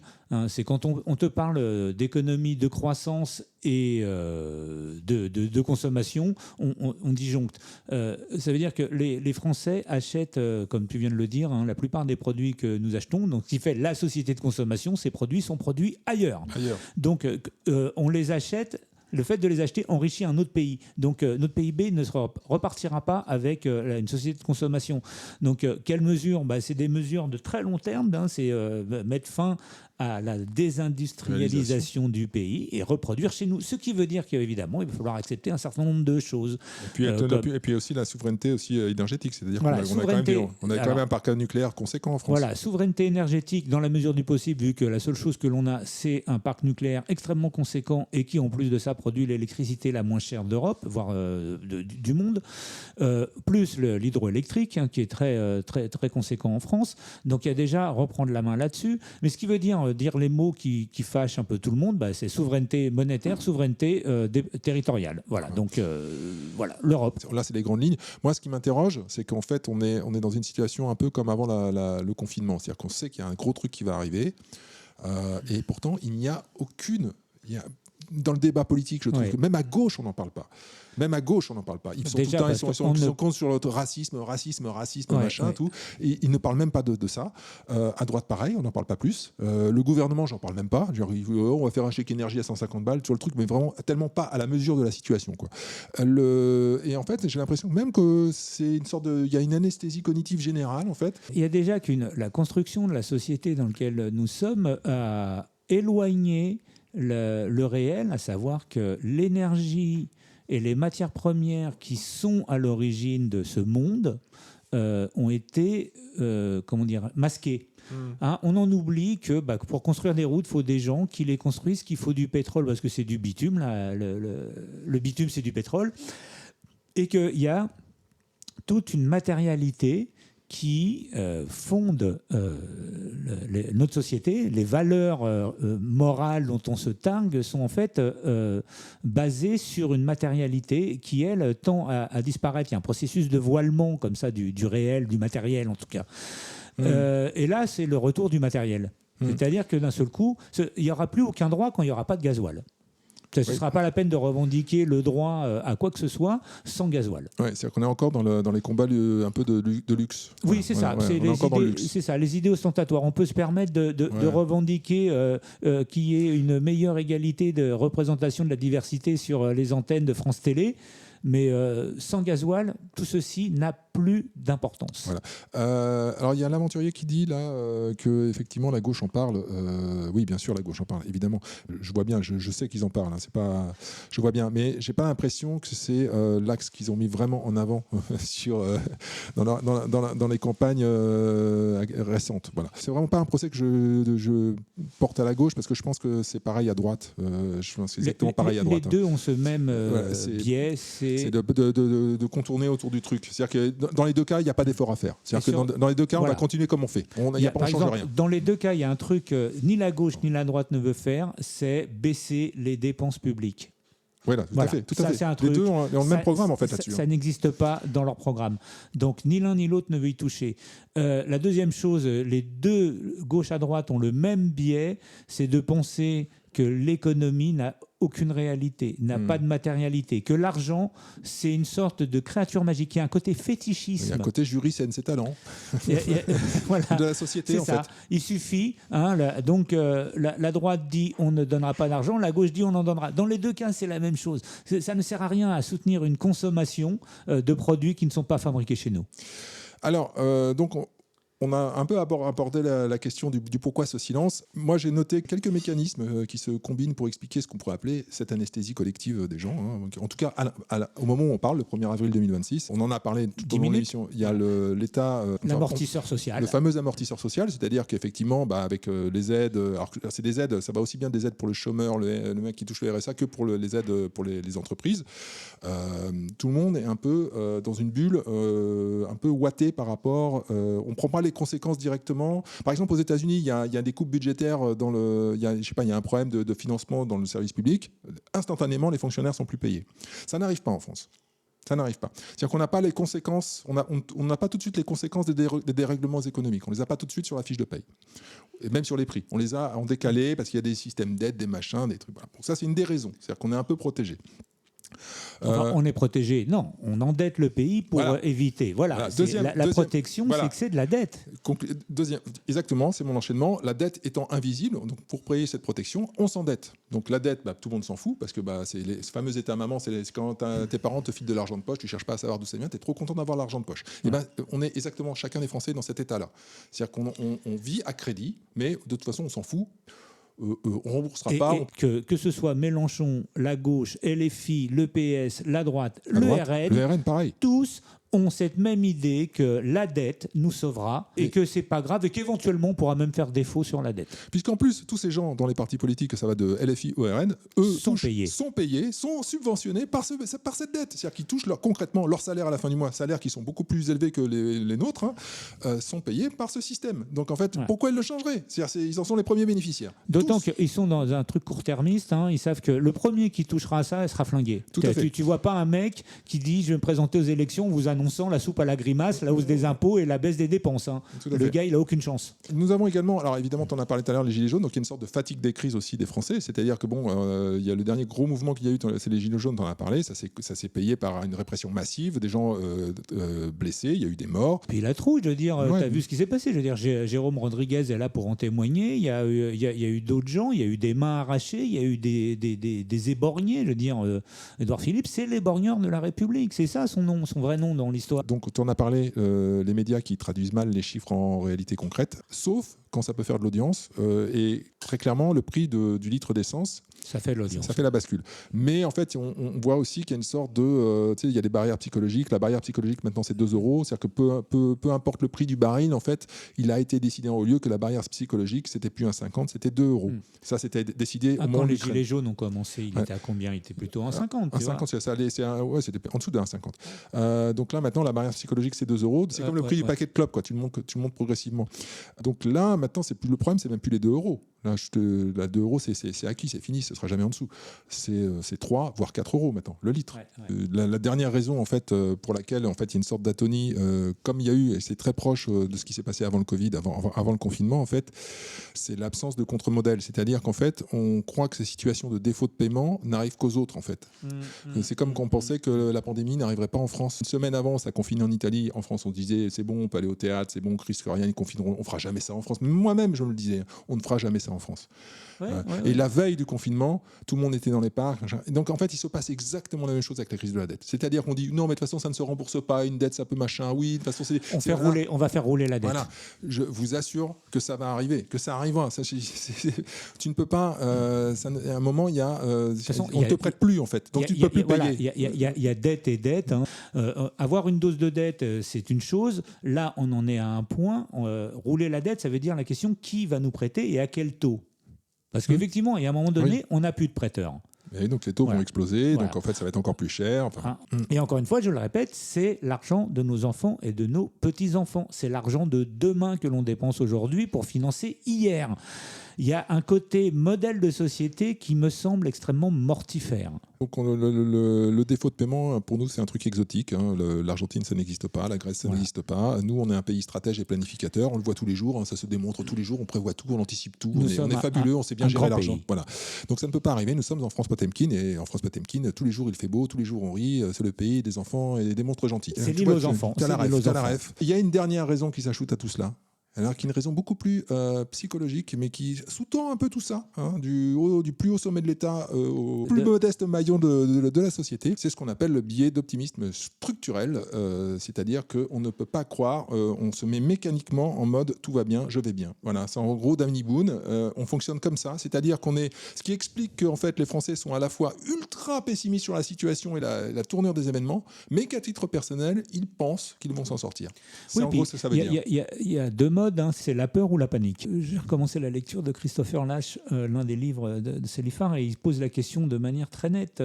c'est quand on te parle d'économie, de croissance et de consommation, on disjoncte. Ça veut dire que les Français achètent, comme tu viens de le dire, la plupart des produits que nous achetons, donc ce qui fait la société de consommation, ces produits sont produits ailleurs. Donc on les achète. Le fait de les acheter enrichit un autre pays. Donc notre PIB ne se repartira pas avec une société de consommation. Donc quelles mesures? C'est des mesures de très long terme. C'est mettre fin à la désindustrialisation du pays et reproduire chez nous. Ce qui veut dire qu'évidemment, il va falloir accepter un certain nombre de choses. Et puis aussi la souveraineté énergétique. C'est-à-dire qu'on a quand même un parc nucléaire conséquent en France. Voilà, souveraineté énergétique dans la mesure du possible, vu que la seule chose que l'on a, c'est un parc nucléaire extrêmement conséquent et qui, en plus de ça, produit l'électricité la moins chère d'Europe, voire du monde, plus l'hydroélectrique, qui est très, très, très conséquent en France. Donc il y a déjà à reprendre la main là-dessus. Mais ce qui veut dire les mots qui fâchent un peu tout le monde, c'est souveraineté monétaire, souveraineté territoriale. Voilà, donc voilà, l'Europe. Là, c'est les grandes lignes. Moi, ce qui m'interroge, c'est qu'en fait, on est dans une situation un peu comme avant le confinement. C'est-à-dire qu'on sait qu'il y a un gros truc qui va arriver, et pourtant, il n'y a aucune... Dans le débat politique, je trouve que même à gauche, on n'en parle pas. Ils sont déjà, tout le temps, ils sont contre sur le racisme, machin, tout. Et ils ne parlent même pas de ça. À droite, pareil, on n'en parle pas plus. Le gouvernement, j'en parle même pas. Genre, on va faire un chèque énergie à 150 balles sur le truc, mais vraiment tellement pas à la mesure de la situation, quoi. Et en fait, j'ai l'impression même que c'est une sorte il y a une anesthésie cognitive générale, en fait. Il y a déjà la construction de la société dans laquelle nous sommes a éloigné le réel, à savoir que l'énergie et les matières premières qui sont à l'origine de ce monde ont été masquées. Hein, on en oublie que pour construire des routes, il faut des gens qui les construisent, qu'il faut du pétrole parce que c'est du bitume. Là, le bitume, c'est du pétrole. Et qu'il y a toute une matérialité qui fonde notre société. Les valeurs morales dont on se targue sont en fait basées sur une matérialité qui, elle, tend à disparaître. Il y a un processus de voilement comme ça du réel, du matériel en tout cas. Et là, c'est le retour du matériel. C'est-à-dire que d'un seul coup, il n'y aura plus aucun droit quand il n'y aura pas de gasoil. Ce ne sera pas la peine de revendiquer le droit à quoi que ce soit sans gasoil. Ouais, c'est-à-dire qu'on est encore dans les combats un peu de luxe. Oui, c'est ça. C'est ça, les idées ostentatoires. On peut se permettre de revendiquer qu'il y ait une meilleure égalité de représentation de la diversité sur les antennes de France Télé. Mais sans gasoil, tout ceci n'a plus d'importance. Voilà. Alors il y a l'aventurier qui dit là que effectivement la gauche en parle. Oui, bien sûr, la gauche en parle. Évidemment, je vois bien, je sais qu'ils en parlent. Hein, c'est pas, je vois bien, mais j'ai pas l'impression que c'est l'axe qu'ils ont mis vraiment en avant dans les campagnes récentes. Voilà. C'est vraiment pas un procès que je porte à la gauche parce que je pense que c'est pareil à droite. Je pense que c'est exactement pareil à droite. Les deux ont ce même biais. C'est de contourner autour du truc. C'est-à-dire que dans les deux cas, il n'y a pas d'effort à faire. C'est-à-dire que dans les deux cas, on va continuer comme on fait. On change rien. Dans les deux cas, il y a un truc ni la gauche ni la droite ne veut faire, c'est baisser les dépenses publiques. Voilà, tout à fait. C'est un truc. Les deux ont le même programme en fait là-dessus. Ça n'existe pas dans leur programme. Donc ni l'un ni l'autre ne veut y toucher. La deuxième chose, les deux, gauche à droite, ont le même biais, c'est de penser que l'économie n'a aucune réalité, n'a pas de matérialité, que l'argent, c'est une sorte de créature magique. Il y a un côté fétichisme. Il y a un côté jury scène, c'est talent. Voilà. De la société, en fait. Il suffit. Donc, la droite dit on ne donnera pas d'argent, la gauche dit on en donnera. Dans les deux cas, c'est la même chose. Ça ne sert à rien à soutenir une consommation de produits qui ne sont pas fabriqués chez nous. Alors, donc... On a un peu abordé la question du pourquoi ce silence. Moi, j'ai noté quelques mécanismes qui se combinent pour expliquer ce qu'on pourrait appeler cette anesthésie collective des gens. Hein. En tout cas, au moment où on parle, le 1er avril 2026, on en a parlé tout au long de l'émission. Il y a l'État... l'amortisseur social. Le fameux amortisseur social, c'est-à-dire qu'effectivement, avec les aides... Alors, c'est des aides, ça va aussi bien des aides pour le chômeur, le mec qui touche le RSA, que pour les aides pour les entreprises. Tout le monde est un peu dans une bulle, un peu ouaté par rapport... on ne prend pas les conséquences directement. Par exemple, aux États-Unis, il y a des coupes budgétaires il y a un problème de financement dans le service public. Instantanément, les fonctionnaires sont plus payés. Ça n'arrive pas en France. Ça n'arrive pas. C'est-à-dire qu'on n'a pas les conséquences, on n'a pas tout de suite les conséquences des dérèglements économiques. On les a pas tout de suite sur la fiche de paye. Et même sur les prix. On les a en décalé parce qu'il y a des systèmes d'aide, des machins, des trucs. Voilà. Donc ça, c'est une des raisons. C'est-à-dire qu'on est un peu protégé. On est protégé. Non, on endette le pays pour éviter. Voilà. La protection, c'est que c'est de la dette. Exactement, c'est mon enchaînement. La dette étant invisible, donc pour payer cette protection, on s'endette. Donc la dette, tout le monde s'en fout parce que c'est les fameux états mamans, c'est quand tes parents te filent de l'argent de poche, tu cherches pas à savoir d'où ça vient, tu es trop content d'avoir l'argent de poche. Et on est exactement chacun des Français dans cet état-là. C'est-à-dire qu'on vit à crédit, mais de toute façon, on s'en fout. On remboursera pas. Que ce soit Mélenchon, la gauche, LFI, le PS, la droite, le RN, pareil. Tous ont cette même idée que la dette nous sauvera et que c'est pas grave et qu'éventuellement on pourra même faire défaut sur la dette. Puisqu'en plus, tous ces gens dans les partis politiques, ça va de LFI au RN, eux sont payés, sont subventionnés par cette dette. C'est-à-dire qu'ils touchent concrètement leur salaire à la fin du mois, salaires qui sont beaucoup plus élevés que les nôtres, sont payés par ce système. Donc en fait, pourquoi ils le changeraient ? Ils en sont les premiers bénéficiaires. D'autant qu'ils sont dans un truc court-termiste, ils savent que le premier qui touchera à ça, il sera flingué. Tu vois pas un mec qui dit je vais me présenter aux élections, vous annonçant la soupe à la grimace, la hausse des impôts et la baisse des dépenses. Le gars, il n'a aucune chance. Nous avons également, alors évidemment, tu en as parlé tout à l'heure, les Gilets jaunes, donc il y a une sorte de fatigue des crises aussi des Français, c'est-à-dire que il y a le dernier gros mouvement qu'il y a eu, c'est les Gilets jaunes, tu en as parlé, ça s'est payé par une répression massive, des gens blessés, il y a eu des morts. Puis la trouille, je veux dire, tu as vu ce qui s'est passé, je veux dire, Jérôme Rodriguez est là pour en témoigner, il y a eu d'autres gens, il y a eu des mains arrachées, il y a eu des éborgnés, je veux dire, Édouard Philippe, c'est l'éborgneur de la République, c'est ça son vrai nom dans l'histoire. Donc tu en as parlé, les médias qui traduisent mal les chiffres en réalité concrète, sauf quand ça peut faire de l'audience. Et très clairement, le prix du litre d'essence, ça fait l'audience. Ça fait la bascule. Mais en fait, on voit aussi qu'il y a une sorte de... il y a des barrières psychologiques. La barrière psychologique, maintenant, c'est 2 €. C'est-à-dire que peu importe le prix du baril, en fait, il a été décidé au lieu que la barrière psychologique, c'était plus 1,50, c'était 2 €. Ça, c'était décidé au moment quand les Gilets jaunes ont commencé, il était à combien? Il était plutôt 1,50. 1,50, c'était en dessous de 1,50. Donc là, maintenant, la barrière psychologique, c'est 2 €. C'est comme le prix du paquet de clopes, quoi. Tu le montes progressivement. Donc là, maintenant, le problème, c'est même plus les 2 €. Là, 2 €, c'est acquis, c'est fini, ce ne sera jamais en dessous. C'est 3, voire 4 € maintenant, le litre. La dernière raison, en fait, pour laquelle en fait, il y a une sorte d'atonie, comme il y a eu, et c'est très proche de ce qui s'est passé avant le Covid, avant le confinement, en fait, c'est l'absence de contre-modèle. C'est-à-dire qu'en fait, on croit que ces situations de défaut de paiement n'arrivent qu'aux autres, en fait. C'est comme quand on pensait que la pandémie n'arriverait pas en France. Une semaine avant, ça confinait en Italie. En France, on disait, c'est bon, on peut aller au théâtre, c'est bon, Christ, rien, ils confineront. On ne fera jamais ça en France. Moi-même, je me le disais, on ne fera jamais ça en France. Et la veille du confinement, tout le monde était dans les parcs. Et donc en fait, il se passe exactement la même chose avec la crise de la dette. C'est-à-dire qu'on dit non, mais de toute façon, ça ne se rembourse pas. Une dette, ça peut machin. Oui, de toute façon, on va faire rouler la dette. Voilà. Je vous assure que ça va arriver, que ça arrivera. Tu ne peux pas. À un moment, il y a. On ne te prête plus en fait. Donc tu ne peux plus payer. Il y a dette et dette. Avoir une dose de dette, c'est une chose. Là, on en est à un point. Rouler la dette, ça veut dire la question qui va nous prêter et à quel taux. Parce qu'effectivement, il y a un moment donné, on n'a plus de prêteurs. Et donc les taux vont exploser, donc en fait ça va être encore plus cher. Et encore une fois, je le répète, c'est l'argent de nos enfants et de nos petits-enfants. C'est l'argent de demain que l'on dépense aujourd'hui pour financer hier. Il y a un côté modèle de société qui me semble extrêmement mortifère. Donc le défaut de paiement, pour nous, c'est un truc exotique. L'Argentine, ça n'existe pas. La Grèce, ça n'existe pas. Nous, on est un pays stratège et planificateur. On le voit tous les jours. Ça se démontre tous les jours. On prévoit tout, on anticipe tout. On est fabuleux. On sait bien gérer l'argent. Voilà. Donc ça ne peut pas arriver. Nous sommes en France Potemkin. Et en France Potemkin, tous les jours, il fait beau. Tous les jours, on rit. C'est le pays des enfants et des monstres gentils. C'est l'île aux enfants. Il y a une dernière raison qui s'ajoute à tout cela. Alors qui est une raison beaucoup plus psychologique, mais qui sous-tend un peu tout ça, du plus haut sommet de l'État au plus modeste maillon de la société. C'est ce qu'on appelle le biais d'optimisme structurel, c'est-à-dire qu'on ne peut pas croire, on se met mécaniquement en mode tout va bien, je vais bien. Voilà, c'est en gros Danny Boone, on fonctionne comme ça, c'est-à-dire ce qui explique qu'en fait les Français sont à la fois ultra pessimistes sur la situation et la tournure des événements, mais qu'à titre personnel, ils pensent qu'ils vont s'en sortir. C'est en gros ce que ça veut dire. Il y a deux modes. C'est la peur ou la panique. J'ai recommencé la lecture de Christopher Lasch, l'un des livres de Sélifar, et il pose la question de manière très nette.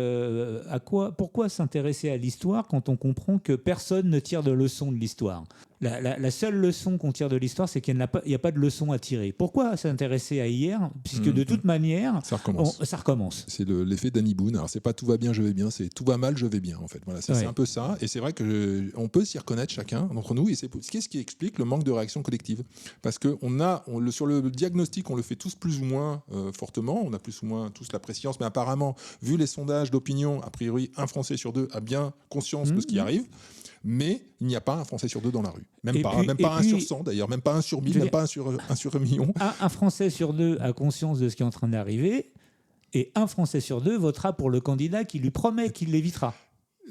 Pourquoi s'intéresser à l'histoire quand on comprend que personne ne tire de leçon de l'histoire ? La seule leçon qu'on tire de l'histoire, c'est qu'il n'y a pas de leçon à tirer. Pourquoi s'intéresser à hier ? Puisque de toute manière, ça recommence. C'est l'effet Danny Boone. Alors, c'est pas tout va bien, je vais bien, c'est tout va mal, je vais bien, en fait. Voilà, c'est un peu ça. Et c'est vrai qu'on peut s'y reconnaître chacun d'entre nous. Et c'est ce qui explique le manque de réaction collective. Parce que sur le diagnostic, on le fait tous plus ou moins fortement. On a plus ou moins tous la prescience. Mais apparemment, vu les sondages d'opinion, a priori, 1 Français sur 2 a bien conscience de ce qui arrive. Mais il n'y a pas 1 Français sur 2 dans la rue. Même pas 1 sur 100 d'ailleurs, même pas 1 sur 1000, même pas 1 sur 1 million. Un Français sur 2 a conscience de ce qui est en train d'arriver et 1 Français sur 2 votera pour le candidat qui lui promet qu'il l'évitera.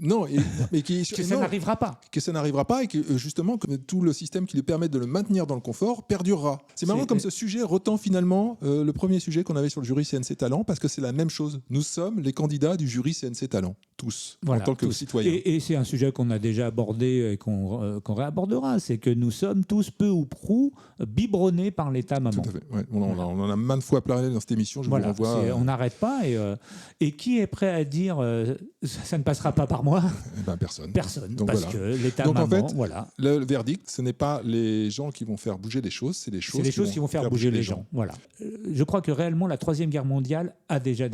Non, mais ça n'arrivera pas. Que ça n'arrivera pas et que justement que tout le système qui lui permet de le maintenir dans le confort perdurera. C'est marrant comme ce sujet retend finalement le premier sujet qu'on avait sur le jury CNC Talent parce que c'est la même chose. Nous sommes les candidats du jury CNC Talent, tous, en tant que citoyens. Et c'est un sujet qu'on a déjà abordé et qu'on réabordera, c'est que nous sommes tous peu ou prou biberonnés par l'État maman. Tout à fait. Ouais. On en a maintes fois parlé dans cette émission, je vous renvoie. On n'arrête pas et qui est prêt à dire ça ne passera pas par moi? Personne. Donc parce que l'État maman, en fait, le verdict, ce n'est pas les gens qui vont faire bouger les choses, c'est les choses qui vont faire bouger les gens. Voilà. Je crois que réellement, la 3e guerre mondiale a déjà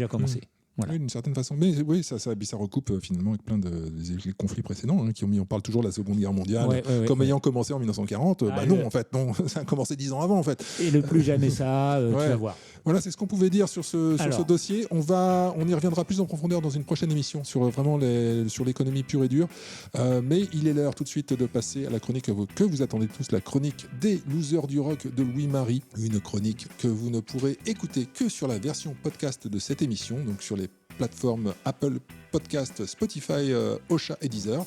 commencé. Voilà. Oui, d'une certaine façon. Mais oui, ça recoupe finalement avec plein des conflits précédents on parle toujours de la Seconde Guerre mondiale ayant commencé en 1940. Non, en fait, non, ça a commencé 10 ans avant, en fait. Et le plus jamais ça, tu vas voir. Voilà, c'est ce qu'on pouvait dire sur ce dossier. On y reviendra plus en profondeur dans une prochaine émission sur vraiment sur l'économie pure et dure. Mais il est l'heure tout de suite de passer à la chronique que vous attendez tous, la chronique des losers du rock de Louis-Marie. Une chronique que vous ne pourrez écouter que sur la version podcast de cette émission, donc sur les plateformes Apple Podcast, Spotify, Ocha et Deezer.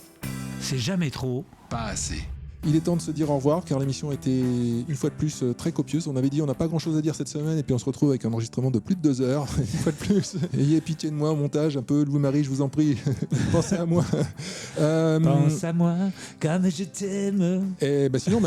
C'est jamais trop. Pas assez. Il est temps de se dire au revoir car l'émission était une fois de plus très copieuse. On avait dit on n'a pas grand chose à dire cette semaine et puis on se retrouve avec un enregistrement de plus de 2 heures. Une fois de plus, ayez pitié de moi au montage un peu. Louis-Marie, je vous en prie, pensez à moi. Pense à moi comme je t'aime. Et sinon,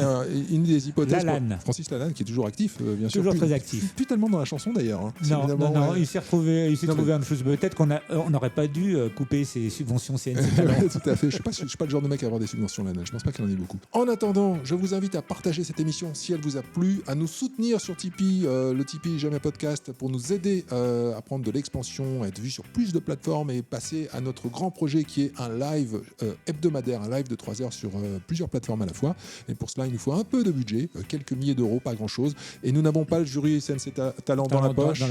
une des hypothèses. Lalanne. Francis Lalanne qui est toujours actif, bien sûr. Toujours très actif. Plus tellement dans la chanson d'ailleurs. Hein. Non, il s'est trouvé une chose. Peut-être qu'on n'aurait pas dû couper ses subventions CNC Talent. Tout à fait. Je suis pas le genre de mec à avoir des subventions Lalanne. Je pense pas qu'il y en ait beaucoup. En attendant, je vous invite à partager cette émission si elle vous a plu, à nous soutenir sur Tipeee, le Tipeee Jamais Podcast, pour nous aider à prendre de l'expansion, à être vu sur plus de plateformes et passer à notre grand projet qui est un live hebdomadaire, un live de 3 heures sur plusieurs plateformes à la fois. Et pour cela, il nous faut un peu de budget, quelques milliers d'euros, pas grand-chose. Et nous n'avons pas le jury CNC Talent dans la poche.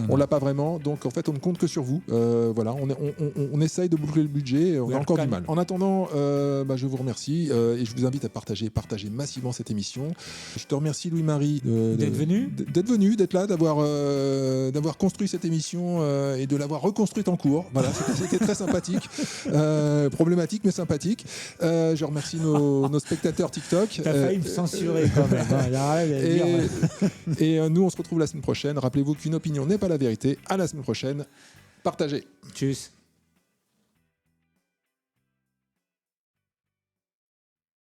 On l'a pas vraiment. Donc en fait, on ne compte que sur vous. Voilà, on essaye de boucler le budget. On a encore du mal. En attendant, je vous remercie et je vous invite à partager massivement cette émission. Je te remercie Louis-Marie d'être venu, d'être là, d'avoir construit cette émission et de l'avoir reconstruite en cours. Voilà, c'était très sympathique, problématique mais sympathique. Je remercie nos spectateurs TikTok. T'as failli me censurer quand même. Et nous, on se retrouve la semaine prochaine. Rappelez-vous qu'une opinion n'est pas la vérité. À la semaine prochaine. Partagez. Tchuss.